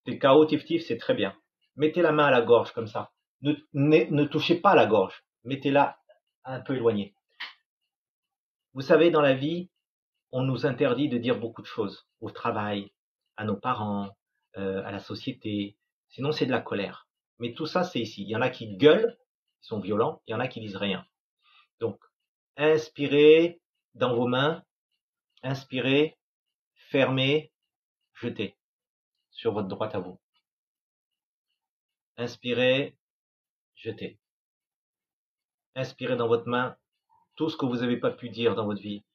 [SPEAKER 1] T'es KO, tif, c'est très bien. Mettez la main à la gorge comme ça. Ne touchez pas la gorge. Mettez-la un peu éloignée. Vous savez, dans la vie, on nous interdit de dire beaucoup de choses au travail, à nos parents, à la société. Sinon, c'est de la colère. Mais tout ça, c'est ici. Il y en a qui gueulent, qui sont violents. Il y en a qui disent rien. Donc, inspirez dans vos mains. Inspirez, fermez, jetez sur votre droite à vous. Inspirez, jetez. Inspirez dans votre main tout ce que vous n'avez pas pu dire dans votre vie,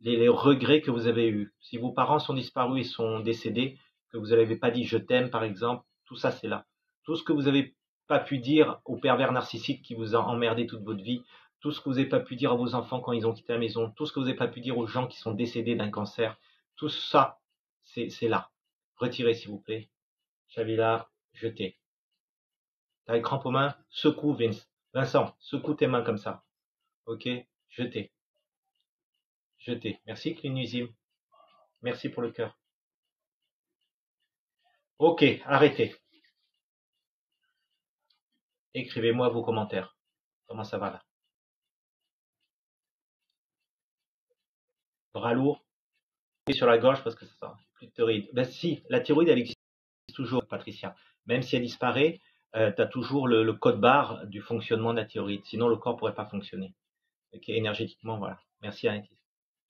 [SPEAKER 1] les regrets que vous avez eus. Si vos parents sont disparus et sont décédés, que vous n'avez pas dit je t'aime par exemple, tout ça c'est là. Tout ce que vous n'avez pas pu dire au pervers narcissique qui vous a emmerdé toute votre vie, tout ce que vous n'avez pas pu dire à vos enfants quand ils ont quitté la maison, tout ce que vous n'avez pas pu dire aux gens qui sont décédés d'un cancer, tout ça, c'est là. Retirez s'il vous plaît. Chavila, jetez. T'as les crampes aux mains, secoue Vince. Vincent, secoue tes mains comme ça. Ok, jetez. Jetez. Merci Clinusim. Merci pour le cœur. Ok, arrêtez. Écrivez-moi vos commentaires. Comment ça va là? Bras lourd. Et sur la gorge parce que ça sent plus de thyroïde. Ben si, la thyroïde elle existe toujours, Patricia. Même si elle disparaît, tu as toujours le code barre du fonctionnement de la thyroïde. Sinon le corps pourrait pas fonctionner. Ok, énergétiquement, voilà. Merci Annette.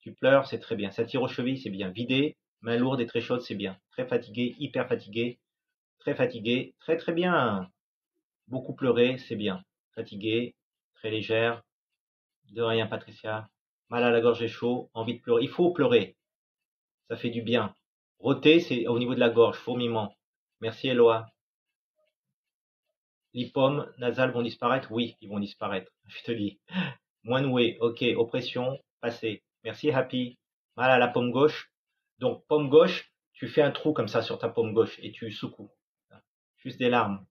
[SPEAKER 1] Tu pleures, c'est très bien. Ça tire aux chevilles, c'est bien. Vidé, main lourde et très chaude, c'est bien. Très fatigué, hyper fatigué, très très bien. Beaucoup pleurer, c'est bien. Fatigué, très légère. De rien, Patricia. Mal à la gorge et chaud, envie de pleurer. Il faut pleurer. Ça fait du bien. Roter, c'est au niveau de la gorge, fourmillement. Merci, Eloa. Les pommes nasales vont disparaître? Oui, ils vont disparaître. Je te dis. Moins noué. Ok. Oppression, passé. Merci, Happy. Mal à la paume gauche. Donc, paume gauche, tu fais un trou comme ça sur ta paume gauche et tu secoues. Juste des larmes.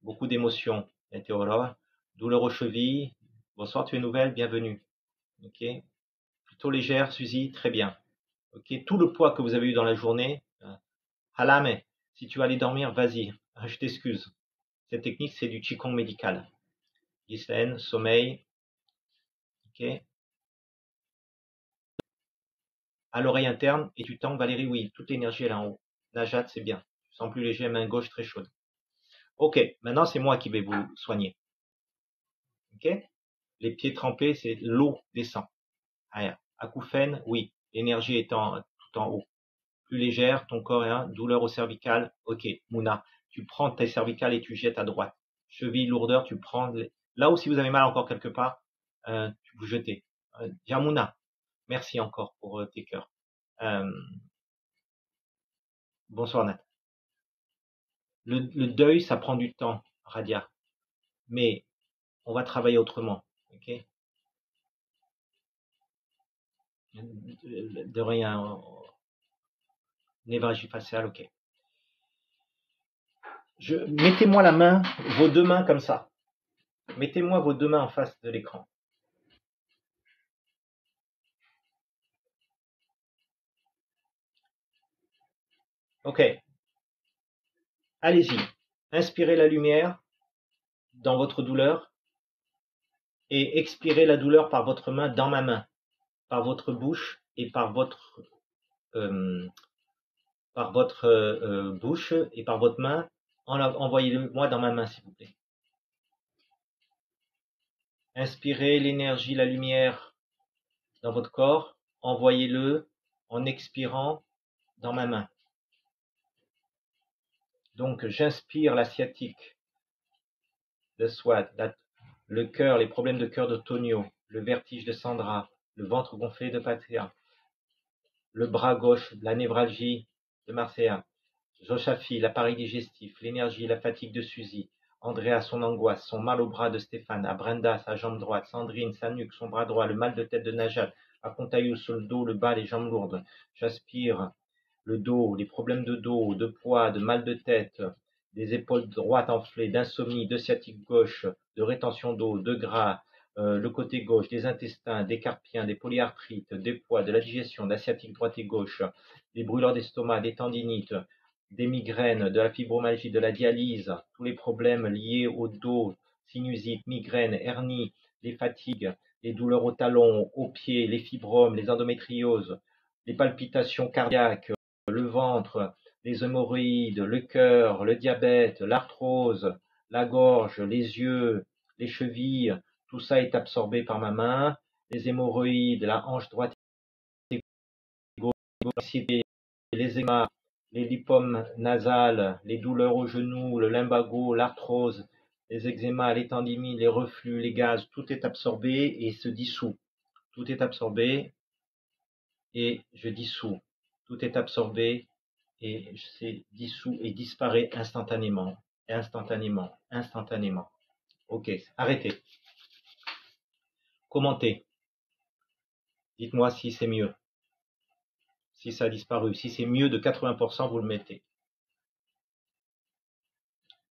[SPEAKER 1] Beaucoup d'émotions. Météora. Douleur aux chevilles. Bonsoir, tu es nouvelle, bienvenue. Ok. Plutôt légère, Suzy, très bien. Ok. Tout le poids que vous avez eu dans la journée. Halame, si tu vas aller dormir, vas-y. Je t'excuse. Cette technique, c'est du Qigong médical. Ghislaine, sommeil. Ok. À l'oreille interne, et tu tends, Valérie, oui, toute l'énergie est là en haut. Najat, c'est bien. Je sens plus léger, main gauche très chaude. Ok, maintenant c'est moi qui vais vous soigner. Ok. Les pieds trempés, c'est l'eau descend. Acouphène, oui. L'énergie est tout en haut. Plus légère, ton corps est un. Douleur au cervical, ok. Mouna, tu prends tes cervicales et tu jettes à droite. Cheville, lourdeur, tu prends. Là où si vous avez mal encore quelque part, vous jetez. Yamuna, merci encore pour tes cœurs. Bonsoir Nat. Le deuil, ça prend du temps, Radia. Mais on va travailler autrement. Ok. De rien. Névralgie faciale, ok. Mettez-moi la main, vos deux mains comme ça. Mettez-moi vos deux mains en face de l'écran. Ok. Allez-y. Inspirez la lumière dans votre douleur et expirez la douleur par votre main dans ma main, par votre bouche et par votre bouche et par votre main. Envoyez-le-moi dans ma main, s'il vous plaît. Inspirez l'énergie, la lumière dans votre corps. Envoyez-le en expirant dans ma main. Donc, j'inspire la sciatique de Swat, le cœur, les problèmes de cœur de Tonio, le vertige de Sandra, le ventre gonflé de Patria, le bras gauche, la névralgie de Marcea, Joshafi, l'appareil digestif, l'énergie, la fatigue de Suzy, Andrea, son angoisse, son mal au bras de Stéphane, à Brenda, sa jambe droite, Sandrine, sa nuque, son bras droit, le mal de tête de Najat, à Contaillou, sur le dos, le bas, les jambes lourdes. J'aspire le dos, les problèmes de dos, de poids, de mal de tête, des épaules droites enflées, d'insomnie, de sciatique gauche, de rétention d'eau, de gras, le côté gauche, des intestins, des carpiens, des polyarthrites, des poids, de la digestion, de la sciatique droite et gauche, des brûleurs d'estomac, des tendinites, des migraines, de la fibromyalgie, de la dialyse, tous les problèmes liés au dos, sinusite, migraine, hernie, les fatigues, les douleurs aux talons, aux pieds, les fibromes, les endométrioses, les palpitations cardiaques, le ventre, les hémorroïdes, le cœur, le diabète, l'arthrose, la gorge, les yeux, les chevilles, tout ça est absorbé par ma main. Les hémorroïdes, la hanche droite et gauche, l'anxiété, les eczémas, les lipomes nasales, les douleurs aux genoux, le lumbago, l'arthrose, les eczémas, les tendinites, les reflux, les gaz, tout est absorbé et se dissout. Tout est absorbé et je dissous. Tout est absorbé et c'est dissous et disparaît instantanément, instantanément, instantanément. Ok, arrêtez. Commentez. Dites-moi si c'est mieux, si ça a disparu. Si c'est mieux de 80%, vous le mettez.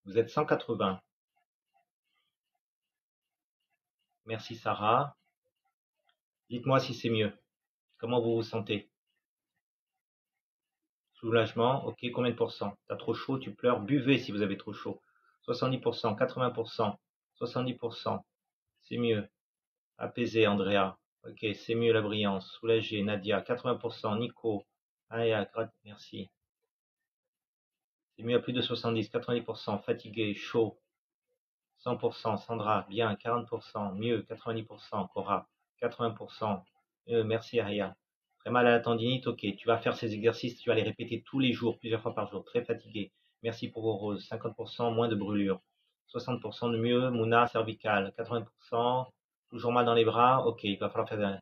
[SPEAKER 1] Vous êtes 180. Merci Sarah. Dites-moi si c'est mieux. Comment vous vous sentez? Soulagement, ok, combien de pourcents? T'as trop chaud, tu pleures, buvez si vous avez trop chaud. 70%, 80%, 70%, c'est mieux. Apaisé, Andrea. Ok, c'est mieux la brillance. Soulagé, Nadia. 80%, Nico. Aya, merci. C'est mieux à plus de 70, 90%. Fatigué, chaud. 100%, Sandra. Bien, 40%. Mieux, 90%. Cora. 80%. Merci, Aya. Très mal à la tendinite, ok. Tu vas faire ces exercices, tu vas les répéter tous les jours, plusieurs fois par jour. Très fatigué. Merci pour vos roses. 50%, moins de brûlure. 60% de mieux, Mouna, cervicale. 80%, toujours mal dans les bras. Ok, il va falloir faire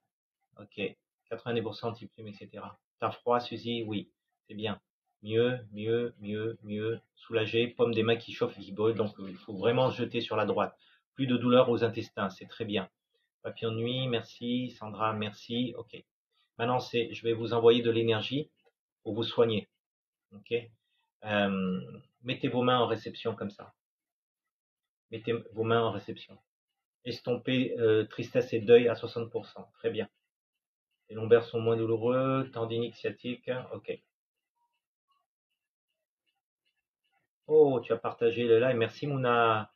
[SPEAKER 1] ok. 90% de type plume, etc. T'as froid, Suzy? Oui. C'est bien. Mieux, mieux, mieux, mieux. Soulagé. Paume des mains qui chauffent et qui brûlent. Donc, il faut vraiment jeter sur la droite. Plus de douleur aux intestins. C'est très bien. Papillon de nuit, merci. Sandra, merci. Ok. Maintenant, je vais vous envoyer de l'énergie pour vous soigner. Ok. Mettez vos mains en réception comme ça. Mettez vos mains en réception. Estompez tristesse et deuil à 60%. Très bien. Les lombaires sont moins douloureux. Tendinique, sciatique. Ok. Oh, tu as partagé le live. Merci Mouna.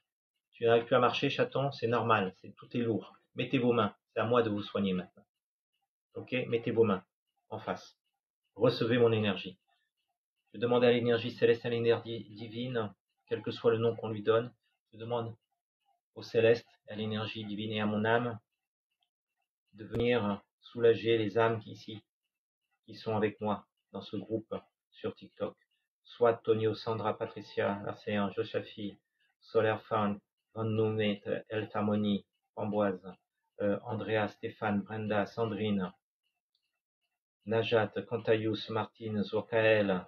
[SPEAKER 1] Tu n'arrives plus à marcher, chaton? C'est normal. Tout est lourd. Mettez vos mains. C'est à moi de vous soigner maintenant. Ok. Mettez vos mains en face. Recevez mon énergie. Je demande à l'énergie céleste, à l'énergie divine, quel que soit le nom qu'on lui donne. Je demande au céleste, à l'énergie divine et à mon âme de venir soulager les âmes qui sont avec moi dans ce groupe sur TikTok. Soit Tonio, Sandra, Patricia, Larséen, Joshafi, Solaire Fan, Van Noumet, Elphamoni, Amboise, Andrea, Stéphane, Brenda, Sandrine, Najat, Contayus, Martine, Zokael,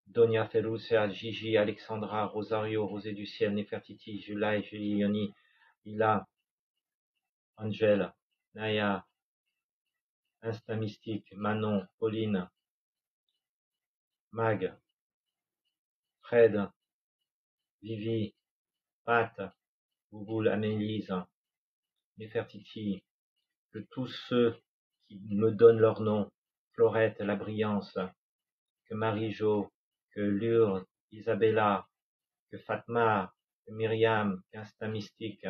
[SPEAKER 1] Donia Felucia, Gigi, Alexandra, Rosario, Rosé du Ciel, Nefertiti, Julai, Juliani, Ila, Angel, Naya, Instinct Mystique, Manon, Pauline, Mag, Fred, Vivi, Pat, Bouboule, Amélise, Nefertiti, que tous ceux qui me donnent leur nom, Florette, La Brillance, que Marie-Jo, que Lourdes, Isabella, que Fatma, que Myriam, qu'Instinct Mystique,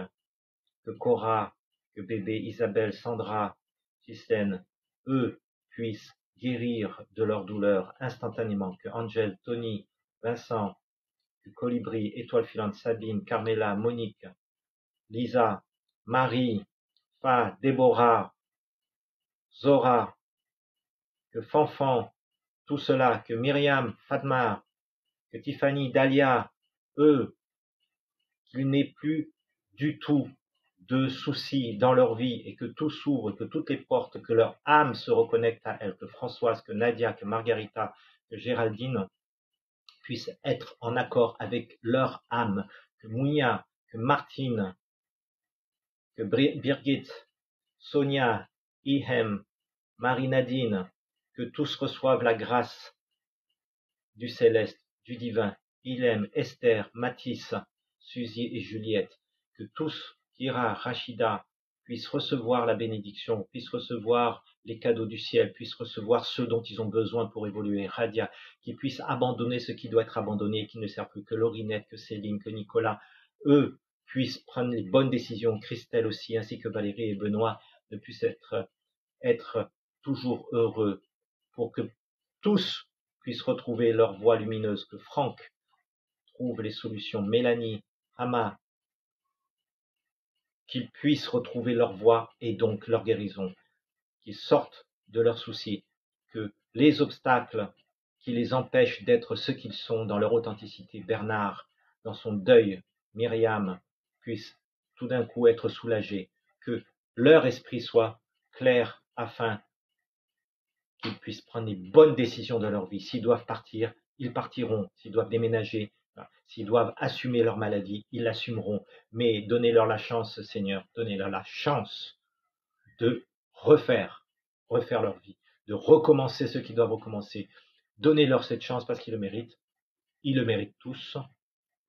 [SPEAKER 1] que Cora, que bébé Isabelle, Sandra, Systène, eux puissent guérir de leur douleur instantanément, que Angel, Tony, Vincent, que Colibri, Étoile Filante, Sabine, Carmela, Monique, Lisa, Marie, Fa, Déborah, Zora, que Fanfan, tout cela, que Myriam, Fatma, que Tiffany, Dahlia, eux, qu'il n'ait plus du tout de soucis dans leur vie et que tout s'ouvre, que toutes les portes, que leur âme se reconnecte à elle, que Françoise, que Nadia, que Margarita, que Géraldine puissent être en accord avec leur âme, que Mounia, que Martine, que Birgit, Sonia, Ihem, Marie-Nadine, que tous reçoivent la grâce du céleste, du divin, Ilem, Esther, Mathis, Suzy et Juliette, que tous, Kira, Rachida, puissent recevoir la bénédiction, puissent recevoir les cadeaux du ciel, puissent recevoir ceux dont ils ont besoin pour évoluer, Radia, qui puissent abandonner ce qui doit être abandonné et qui ne sert plus, que Laurinette, que Céline, que Nicolas, eux puissent prendre les bonnes décisions, Christelle aussi, ainsi que Valérie et Benoît, ne puissent être toujours heureux, pour que tous puissent retrouver leur voie lumineuse, que Franck trouve les solutions, Mélanie, Hama, qu'ils puissent retrouver leur voie et donc leur guérison, qu'ils sortent de leurs soucis, que les obstacles qui les empêchent d'être ce qu'ils sont dans leur authenticité, Bernard, dans son deuil, Myriam, puissent tout d'un coup être soulagés, que leur esprit soit clair afin qu'ils puissent prendre les bonnes décisions de leur vie. S'ils doivent partir, ils partiront. S'ils doivent déménager, s'ils doivent assumer leur maladie, ils l'assumeront. Mais donnez-leur la chance, Seigneur, donnez-leur la chance de refaire leur vie, de recommencer ce qu'ils doivent recommencer. Donnez-leur cette chance parce qu'ils le méritent. Ils le méritent tous,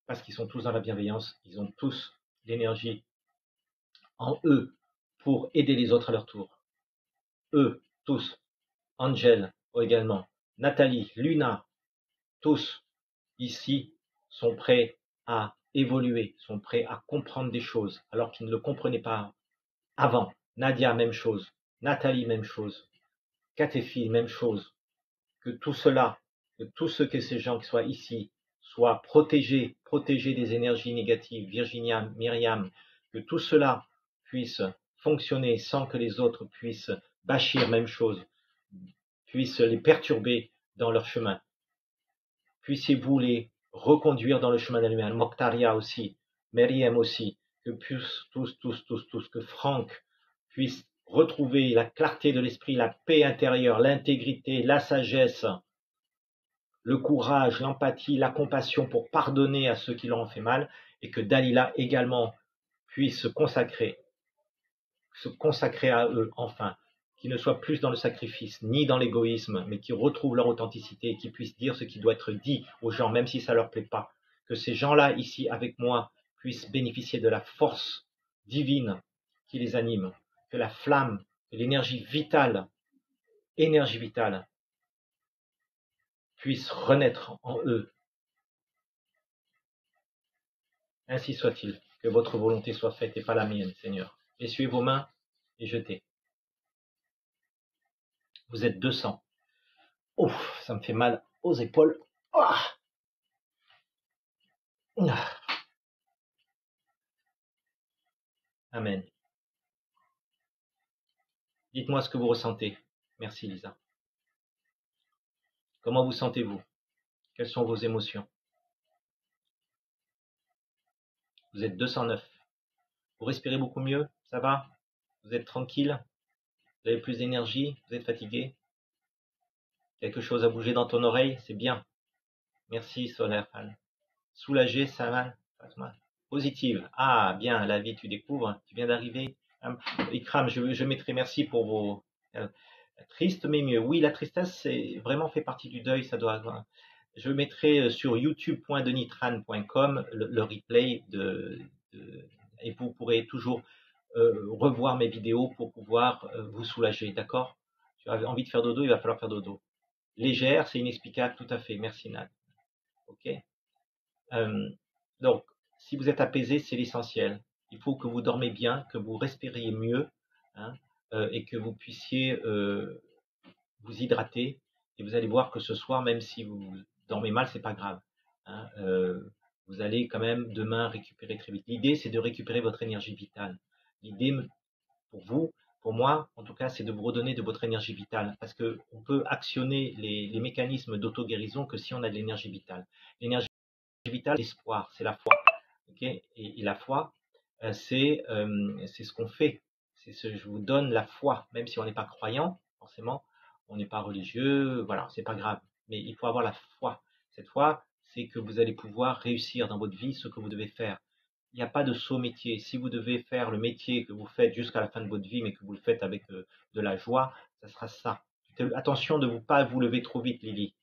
[SPEAKER 1] parce qu'ils sont tous dans la bienveillance. Ils ont tous l'énergie en eux pour aider les autres à leur tour. Eux, tous. Angel également, Nathalie, Luna, tous ici sont prêts à évoluer, sont prêts à comprendre des choses alors qu'ils ne le comprenaient pas avant. Nadia, même chose. Nathalie, même chose. Katéphile, même chose. Que tout cela, que tous ceux que ces gens qui soient ici soient protégés des énergies négatives, Virginia, Myriam, que tout cela puisse fonctionner sans que les autres puissent bâchir, même chose, puissent les perturber dans leur chemin. Puissiez-vous les reconduire dans le chemin de la lumière. Mokhtaria aussi, Meriem aussi, que tous, que Franck puisse retrouver la clarté de l'esprit, la paix intérieure, l'intégrité, la sagesse, le courage, l'empathie, la compassion pour pardonner à ceux qui leur ont fait mal, et que Dalila également puisse se consacrer à eux enfin, qui ne soient plus dans le sacrifice ni dans l'égoïsme, mais qui retrouvent leur authenticité et qui puissent dire ce qui doit être dit aux gens, même si ça ne leur plaît pas. Que ces gens-là, ici avec moi, puissent bénéficier de la force divine qui les anime, que la flamme, que l'énergie vitale, puisse renaître en eux. Ainsi soit-il, que votre volonté soit faite et pas la mienne, Seigneur. Essuyez vos mains et jetez. Vous êtes 200. Ouf, ça me fait mal aux épaules. Amen. Dites-moi ce que vous ressentez. Merci Lisa. Comment vous sentez-vous? Quelles sont vos émotions? Vous êtes 209. Vous respirez beaucoup mieux? Ça va? Vous êtes tranquille? Vous avez plus d'énergie? Vous êtes fatigué? Quelque chose a bougé dans ton oreille? C'est bien. Merci Solaire. Soulagé, ça va? Positive. Ah, bien, la vie, tu découvres. Tu viens d'arriver. Ikram, je mettrai merci pour vos... triste mais mieux. Oui, la tristesse, c'est vraiment fait partie du deuil. Ça doit... Je mettrai sur youtube.denitran.com le replay et vous pourrez toujours revoir mes vidéos pour pouvoir vous soulager. D'accord? Tu as envie de faire dodo, il va falloir faire dodo. Légère, c'est inexplicable, tout à fait. Merci Nad. Ok. Donc, si vous êtes apaisé, c'est l'essentiel. Il faut que vous dormez bien, que vous respiriez mieux, hein, et que vous puissiez vous hydrater. Et vous allez voir que ce soir, même si vous dormez mal, c'est pas grave. Hein, vous allez quand même demain récupérer très vite. L'idée, c'est de récupérer votre énergie vitale. L'idée, pour vous, pour moi, en tout cas, c'est de vous redonner de votre énergie vitale. Parce qu'on peut actionner les mécanismes d'auto-guérison que si on a de l'énergie vitale. L'énergie vitale, c'est l'espoir, c'est la foi. Okay, et la foi, c'est ce qu'on fait. Je vous donne la foi, même si on n'est pas croyant, forcément, on n'est pas religieux, voilà, c'est pas grave. Mais il faut avoir la foi. Cette foi, c'est que vous allez pouvoir réussir dans votre vie ce que vous devez faire. Il n'y a pas de saut métier. Si vous devez faire le métier que vous faites jusqu'à la fin de votre vie, mais que vous le faites avec de la joie, ça sera ça. Attention de ne pas vous lever trop vite, Lily.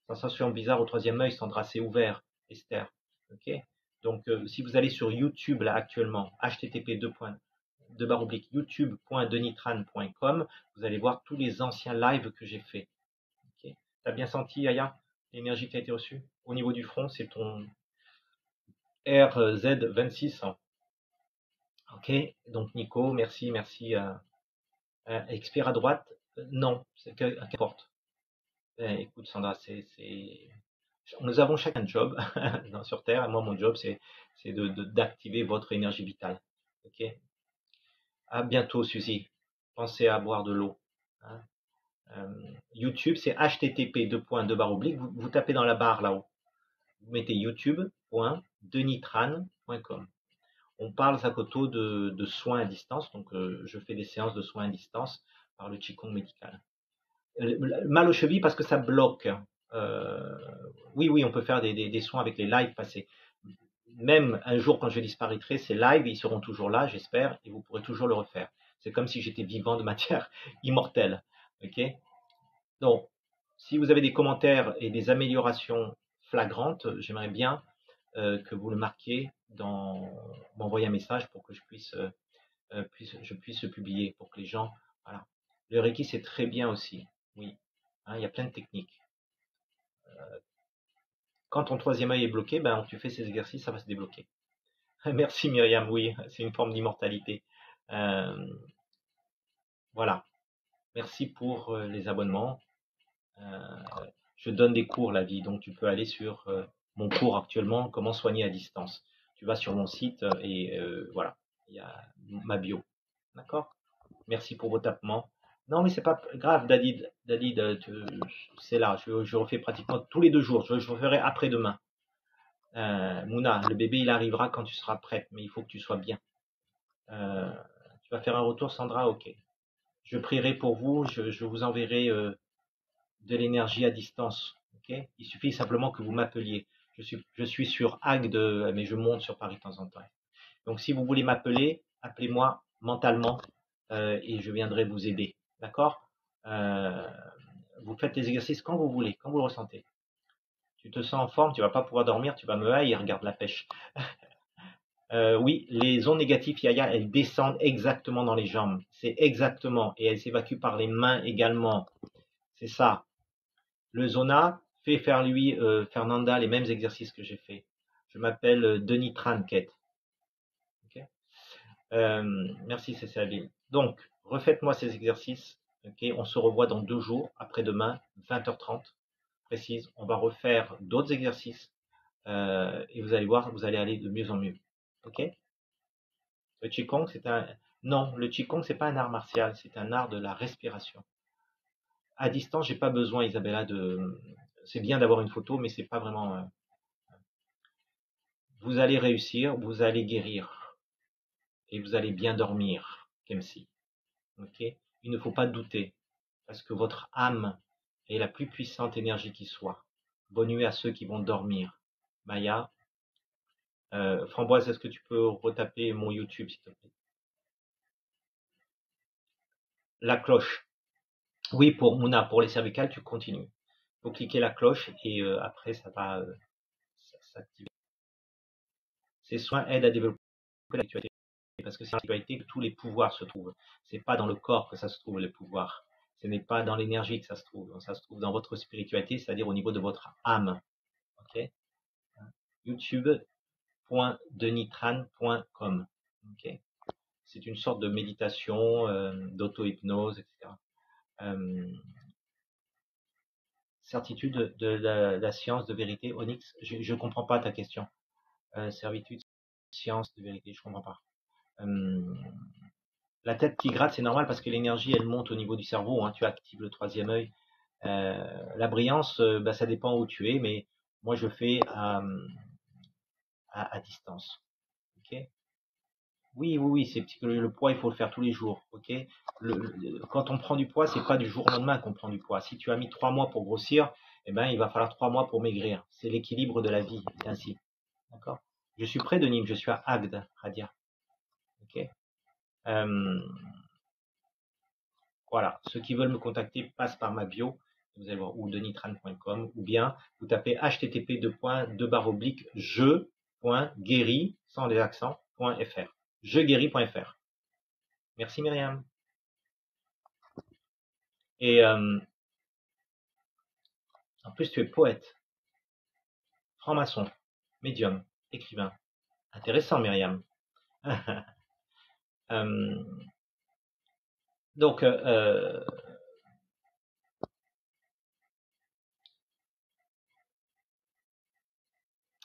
[SPEAKER 1] Sensation bizarre au troisième œil, Sandra, c'est ouvert, Esther. Ok. Donc, si vous allez sur YouTube là actuellement, http://youtube.denitran.com, vous allez voir tous les anciens lives que j'ai fait. Okay. T'as bien senti, Aya, l'énergie qui a été reçue? Au niveau du front, c'est ton RZ26. Ok. Donc, Nico, merci, merci. Expire à droite, non, c'est qu'importe. Écoute, Sandra, nous avons chacun un job sur Terre. Et moi, mon job, c'est d'activer votre énergie vitale. Ok. À bientôt, Suzy. Pensez à boire de l'eau. Hein. YouTube, c'est http://. Vous tapez dans la barre là-haut. Vous mettez youtube.denitran.com. On parle, Zakoto, de soins à distance. Donc, je fais des séances de soins à distance par le Qigong médical. Mal aux chevilles parce que ça bloque. Oui, on peut faire des soins avec les lives passés. Même un jour quand je disparaîtrai, ces lives, ils seront toujours là, j'espère, et vous pourrez toujours le refaire. C'est comme si j'étais vivant de matière immortelle. Ok. Donc, si vous avez des commentaires et des améliorations flagrantes, j'aimerais bien que vous le marquiez m'envoyer un message pour que je puisse le publier, pour que les gens, voilà. Le Reiki, c'est très bien aussi, oui. Hein, il y a plein de techniques. Quand ton troisième œil est bloqué, ben, tu fais ces exercices, ça va se débloquer. Merci Myriam, oui, c'est une forme d'immortalité. Voilà. Merci pour les abonnements. Je donne des cours la vie, donc tu peux aller sur mon cours actuellement, comment soigner à distance. Tu vas sur mon site et voilà, il y a ma bio. D'accord. Merci pour vos tapements. Non, mais c'est pas grave, Dadid, c'est là. Je refais pratiquement tous les 2 jours. Je referai après-demain. Mouna, le bébé, il arrivera quand tu seras prête, mais il faut que tu sois bien. Tu vas faire un retour, Sandra? Ok. Je prierai pour vous. Je vous enverrai de l'énergie à distance. Okay, il suffit simplement que vous m'appeliez. Je suis sur Agde, mais je monte sur Paris de temps en temps. Donc, si vous voulez m'appeler, appelez-moi mentalement et je viendrai vous aider. D'accord. Vous faites les exercices quand vous voulez, quand vous le ressentez. Tu te sens en forme, tu vas pas pouvoir dormir, tu vas me haïr, regarde la pêche. Oui, les ondes négatives, Yaya, elles descendent exactement dans les jambes. C'est exactement. Et elles s'évacuent par les mains également. C'est ça. Le zona fait faire lui, Fernanda, les mêmes exercices que j'ai fait. Je m'appelle Denis Tranquette. Okay. Merci, Cécile. Donc, refaites-moi ces exercices. Okay. On se revoit dans 2 jours, après-demain, 20h30 précise. On va refaire d'autres exercices et vous allez voir, vous allez aller de mieux en mieux. Ok. Le Qigong, non, le Qigong, c'est pas un art martial, c'est un art de la respiration. À distance, j'ai pas besoin, Isabella, c'est bien d'avoir une photo, mais c'est pas vraiment. Vous allez réussir, vous allez guérir et vous allez bien dormir, Kemsi. Ok. Il ne faut pas douter parce que votre âme est la plus puissante énergie qui soit. Bonne nuit à ceux qui vont dormir. Maya, Framboise, est-ce que tu peux retaper mon YouTube, s'il te plaît? La cloche. Oui, pour Mouna, pour les cervicales, tu continues. Il faut cliquer la cloche et après, ça va s'activer. Ces soins aident à développer la spiritualité parce que c'est en spiritualité que tous les pouvoirs se trouvent. C'est pas dans le corps que ça se trouve, les pouvoirs. Ce n'est pas dans l'énergie que ça se trouve. Ça se trouve dans votre spiritualité, c'est-à-dire au niveau de votre âme. Ok. YouTube.denitran.com. Ok. C'est une sorte de méditation, d'auto-hypnose, etc. Certitude de la science de vérité, Onyx, je ne comprends pas ta question. Servitude, science de vérité, je comprends pas. La tête qui gratte, c'est normal parce que l'énergie, elle monte au niveau du cerveau. Hein, tu actives le troisième œil. La brillance, bah, ça dépend où tu es, mais moi, je fais à distance. Ok. Oui, oui, oui, c'est psychologique. Le poids, il faut le faire tous les jours. Ok. Quand on prend du poids, c'est pas du jour au lendemain qu'on prend du poids. Si tu as mis 3 mois pour grossir, eh ben, il va falloir 3 mois pour maigrir. C'est l'équilibre de la vie, c'est ainsi. D'accord. Je suis près de Nîmes, je suis à Agde, Radia. Ok. Euh, Voilà, ceux qui veulent me contacter passent par ma bio, vous allez voir, ou denitran.com, ou bien vous tapez http://je.guéri, sans les accents.fr. Jeguéri.fr. Merci Myriam. Et en plus, tu es poète, franc-maçon, médium, écrivain. Intéressant Myriam. euh, donc,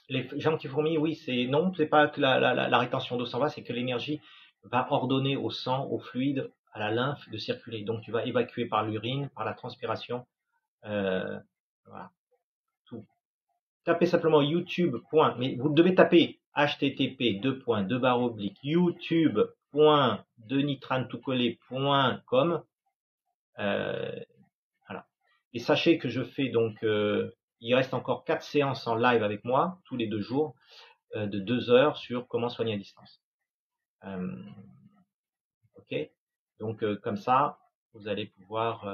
[SPEAKER 1] les gens qui fourmillent, oui, c'est non, c'est pas que la rétention d'eau s'en va, c'est que l'énergie va ordonner au sang, au fluide, à la lymphe de circuler. Donc tu vas évacuer par l'urine, par la transpiration, voilà, tout. Tapez simplement YouTube. Mais vous devez taper http://youtube.youtube.denitrantoutcollé.com. Voilà. Et sachez que je fais donc, il reste encore 4 séances en live avec moi tous les 2 jours. De 2 heures sur comment soigner à distance. Ok. Donc comme ça, vous allez pouvoir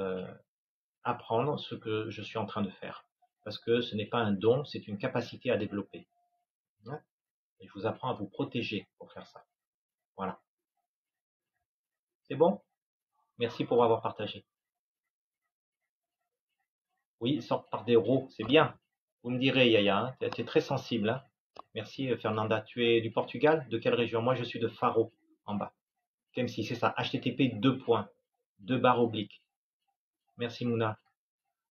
[SPEAKER 1] apprendre ce que je suis en train de faire. Parce que ce n'est pas un don, c'est une capacité à développer. Ouais. Et je vous apprends à vous protéger pour faire ça. Voilà. C'est bon? Merci pour avoir partagé. Oui, sort par des rots, c'est bien. Vous me direz, Yaya, hein, tu es très sensible. Hein. Merci, Fernanda. Tu es du Portugal? De quelle région? Moi, je suis de Faro, en bas. KM6, c'est ça. http://2 Merci, Mouna.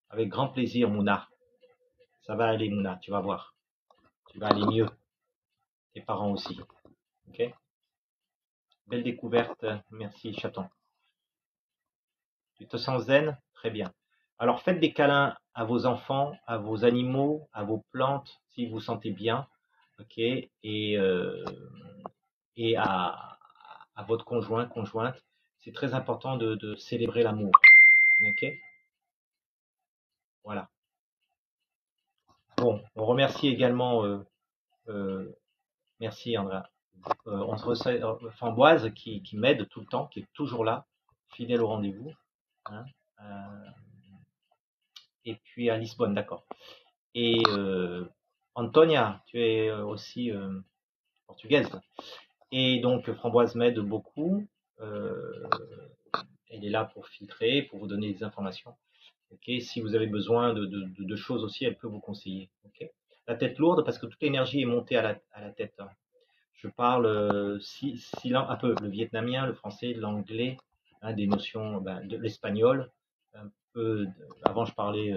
[SPEAKER 1] Avec grand plaisir, Mouna. Ça va aller, Mouna, tu vas voir. Tu vas aller mieux. Tes parents aussi. Ok. Belle découverte. Merci, chaton. Tu te sens zen? Très bien. Alors, faites des câlins à vos enfants, à vos animaux, à vos plantes, si vous vous sentez bien. Ok. Et à votre conjoint, conjointe. C'est très important de célébrer l'amour. Ok. Voilà. Bon, on remercie également. Merci, Andrea. On se reçoit Framboise qui m'aide tout le temps, qui est toujours là, fidèle au rendez-vous. Hein, et puis à Lisbonne, d'accord. Et Antonia, tu es aussi portugaise. Et donc Framboise m'aide beaucoup. Elle est là pour filtrer, pour vous donner des informations. Okay. Si vous avez besoin de choses aussi, elle peut vous conseiller. Okay. La tête lourde, parce que toute l'énergie est montée à la tête. Hein. Je parle un peu le vietnamien, le français, l'anglais, hein, des notions, de l'espagnol. Avant, je parlais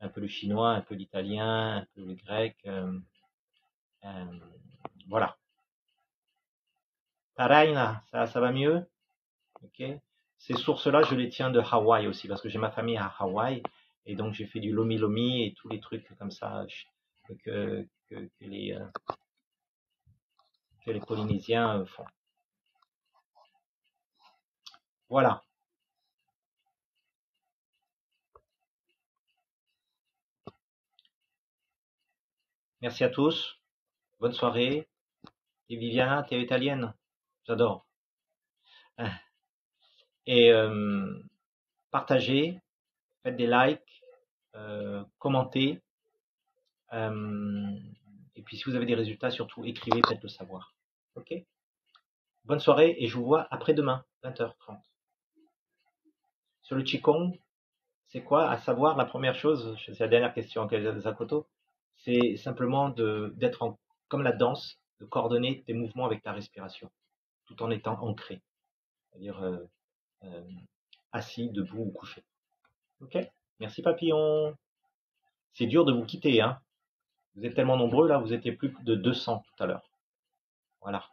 [SPEAKER 1] un peu le chinois, un peu l'italien, un peu le grec. Voilà. Taraina, ça va mieux? Ok. Ces sources-là, je les tiens de Hawaï aussi, parce que j'ai ma famille à Hawaï, et donc j'ai fait du lomi lomi et tous les trucs comme ça que les Polynésiens font. Voilà. Merci à tous. Bonne soirée. Et Viviana, tu es italienne? J'adore. Et partagez, faites des likes, commentez. Et puis si vous avez des résultats, surtout écrivez, faites-le savoir. Ok. Bonne soirée et je vous vois après-demain, 20h30. Sur le Qigong, c'est quoi? À savoir, la première chose, c'est la dernière question de Zakoto, c'est simplement d'être comme la danse, de coordonner tes mouvements avec ta respiration, tout en étant ancré, c'est-à-dire assis, debout ou couché. Ok? Merci papillon. C'est dur de vous quitter, hein? Vous êtes tellement nombreux là, vous étiez plus de 200 tout à l'heure. Voilà.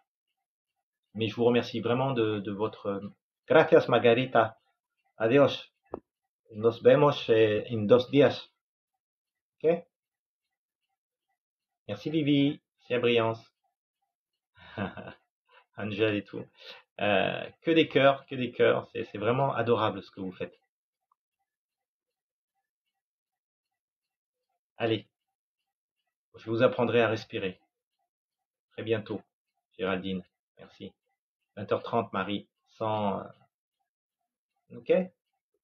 [SPEAKER 1] Mais je vous remercie vraiment de votre... Gracias, Margarita. Adiós. Nos vemos en 2 días. Ok? Merci, Vivi. C'est Briance. Angel et tout. Que des cœurs, que des cœurs. C'est vraiment adorable ce que vous faites. Allez, je vous apprendrai à respirer. Très bientôt, Géraldine. Merci. 20h30, Marie. Sans... Ok?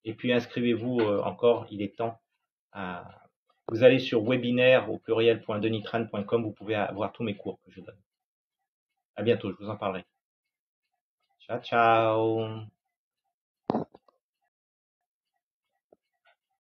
[SPEAKER 1] Et puis inscrivez-vous encore, il est temps. Vous allez sur webinaire au pluriel.denitran.com, vous pouvez avoir tous mes cours que je donne. À bientôt, je vous en parlerai. Ciao, ciao.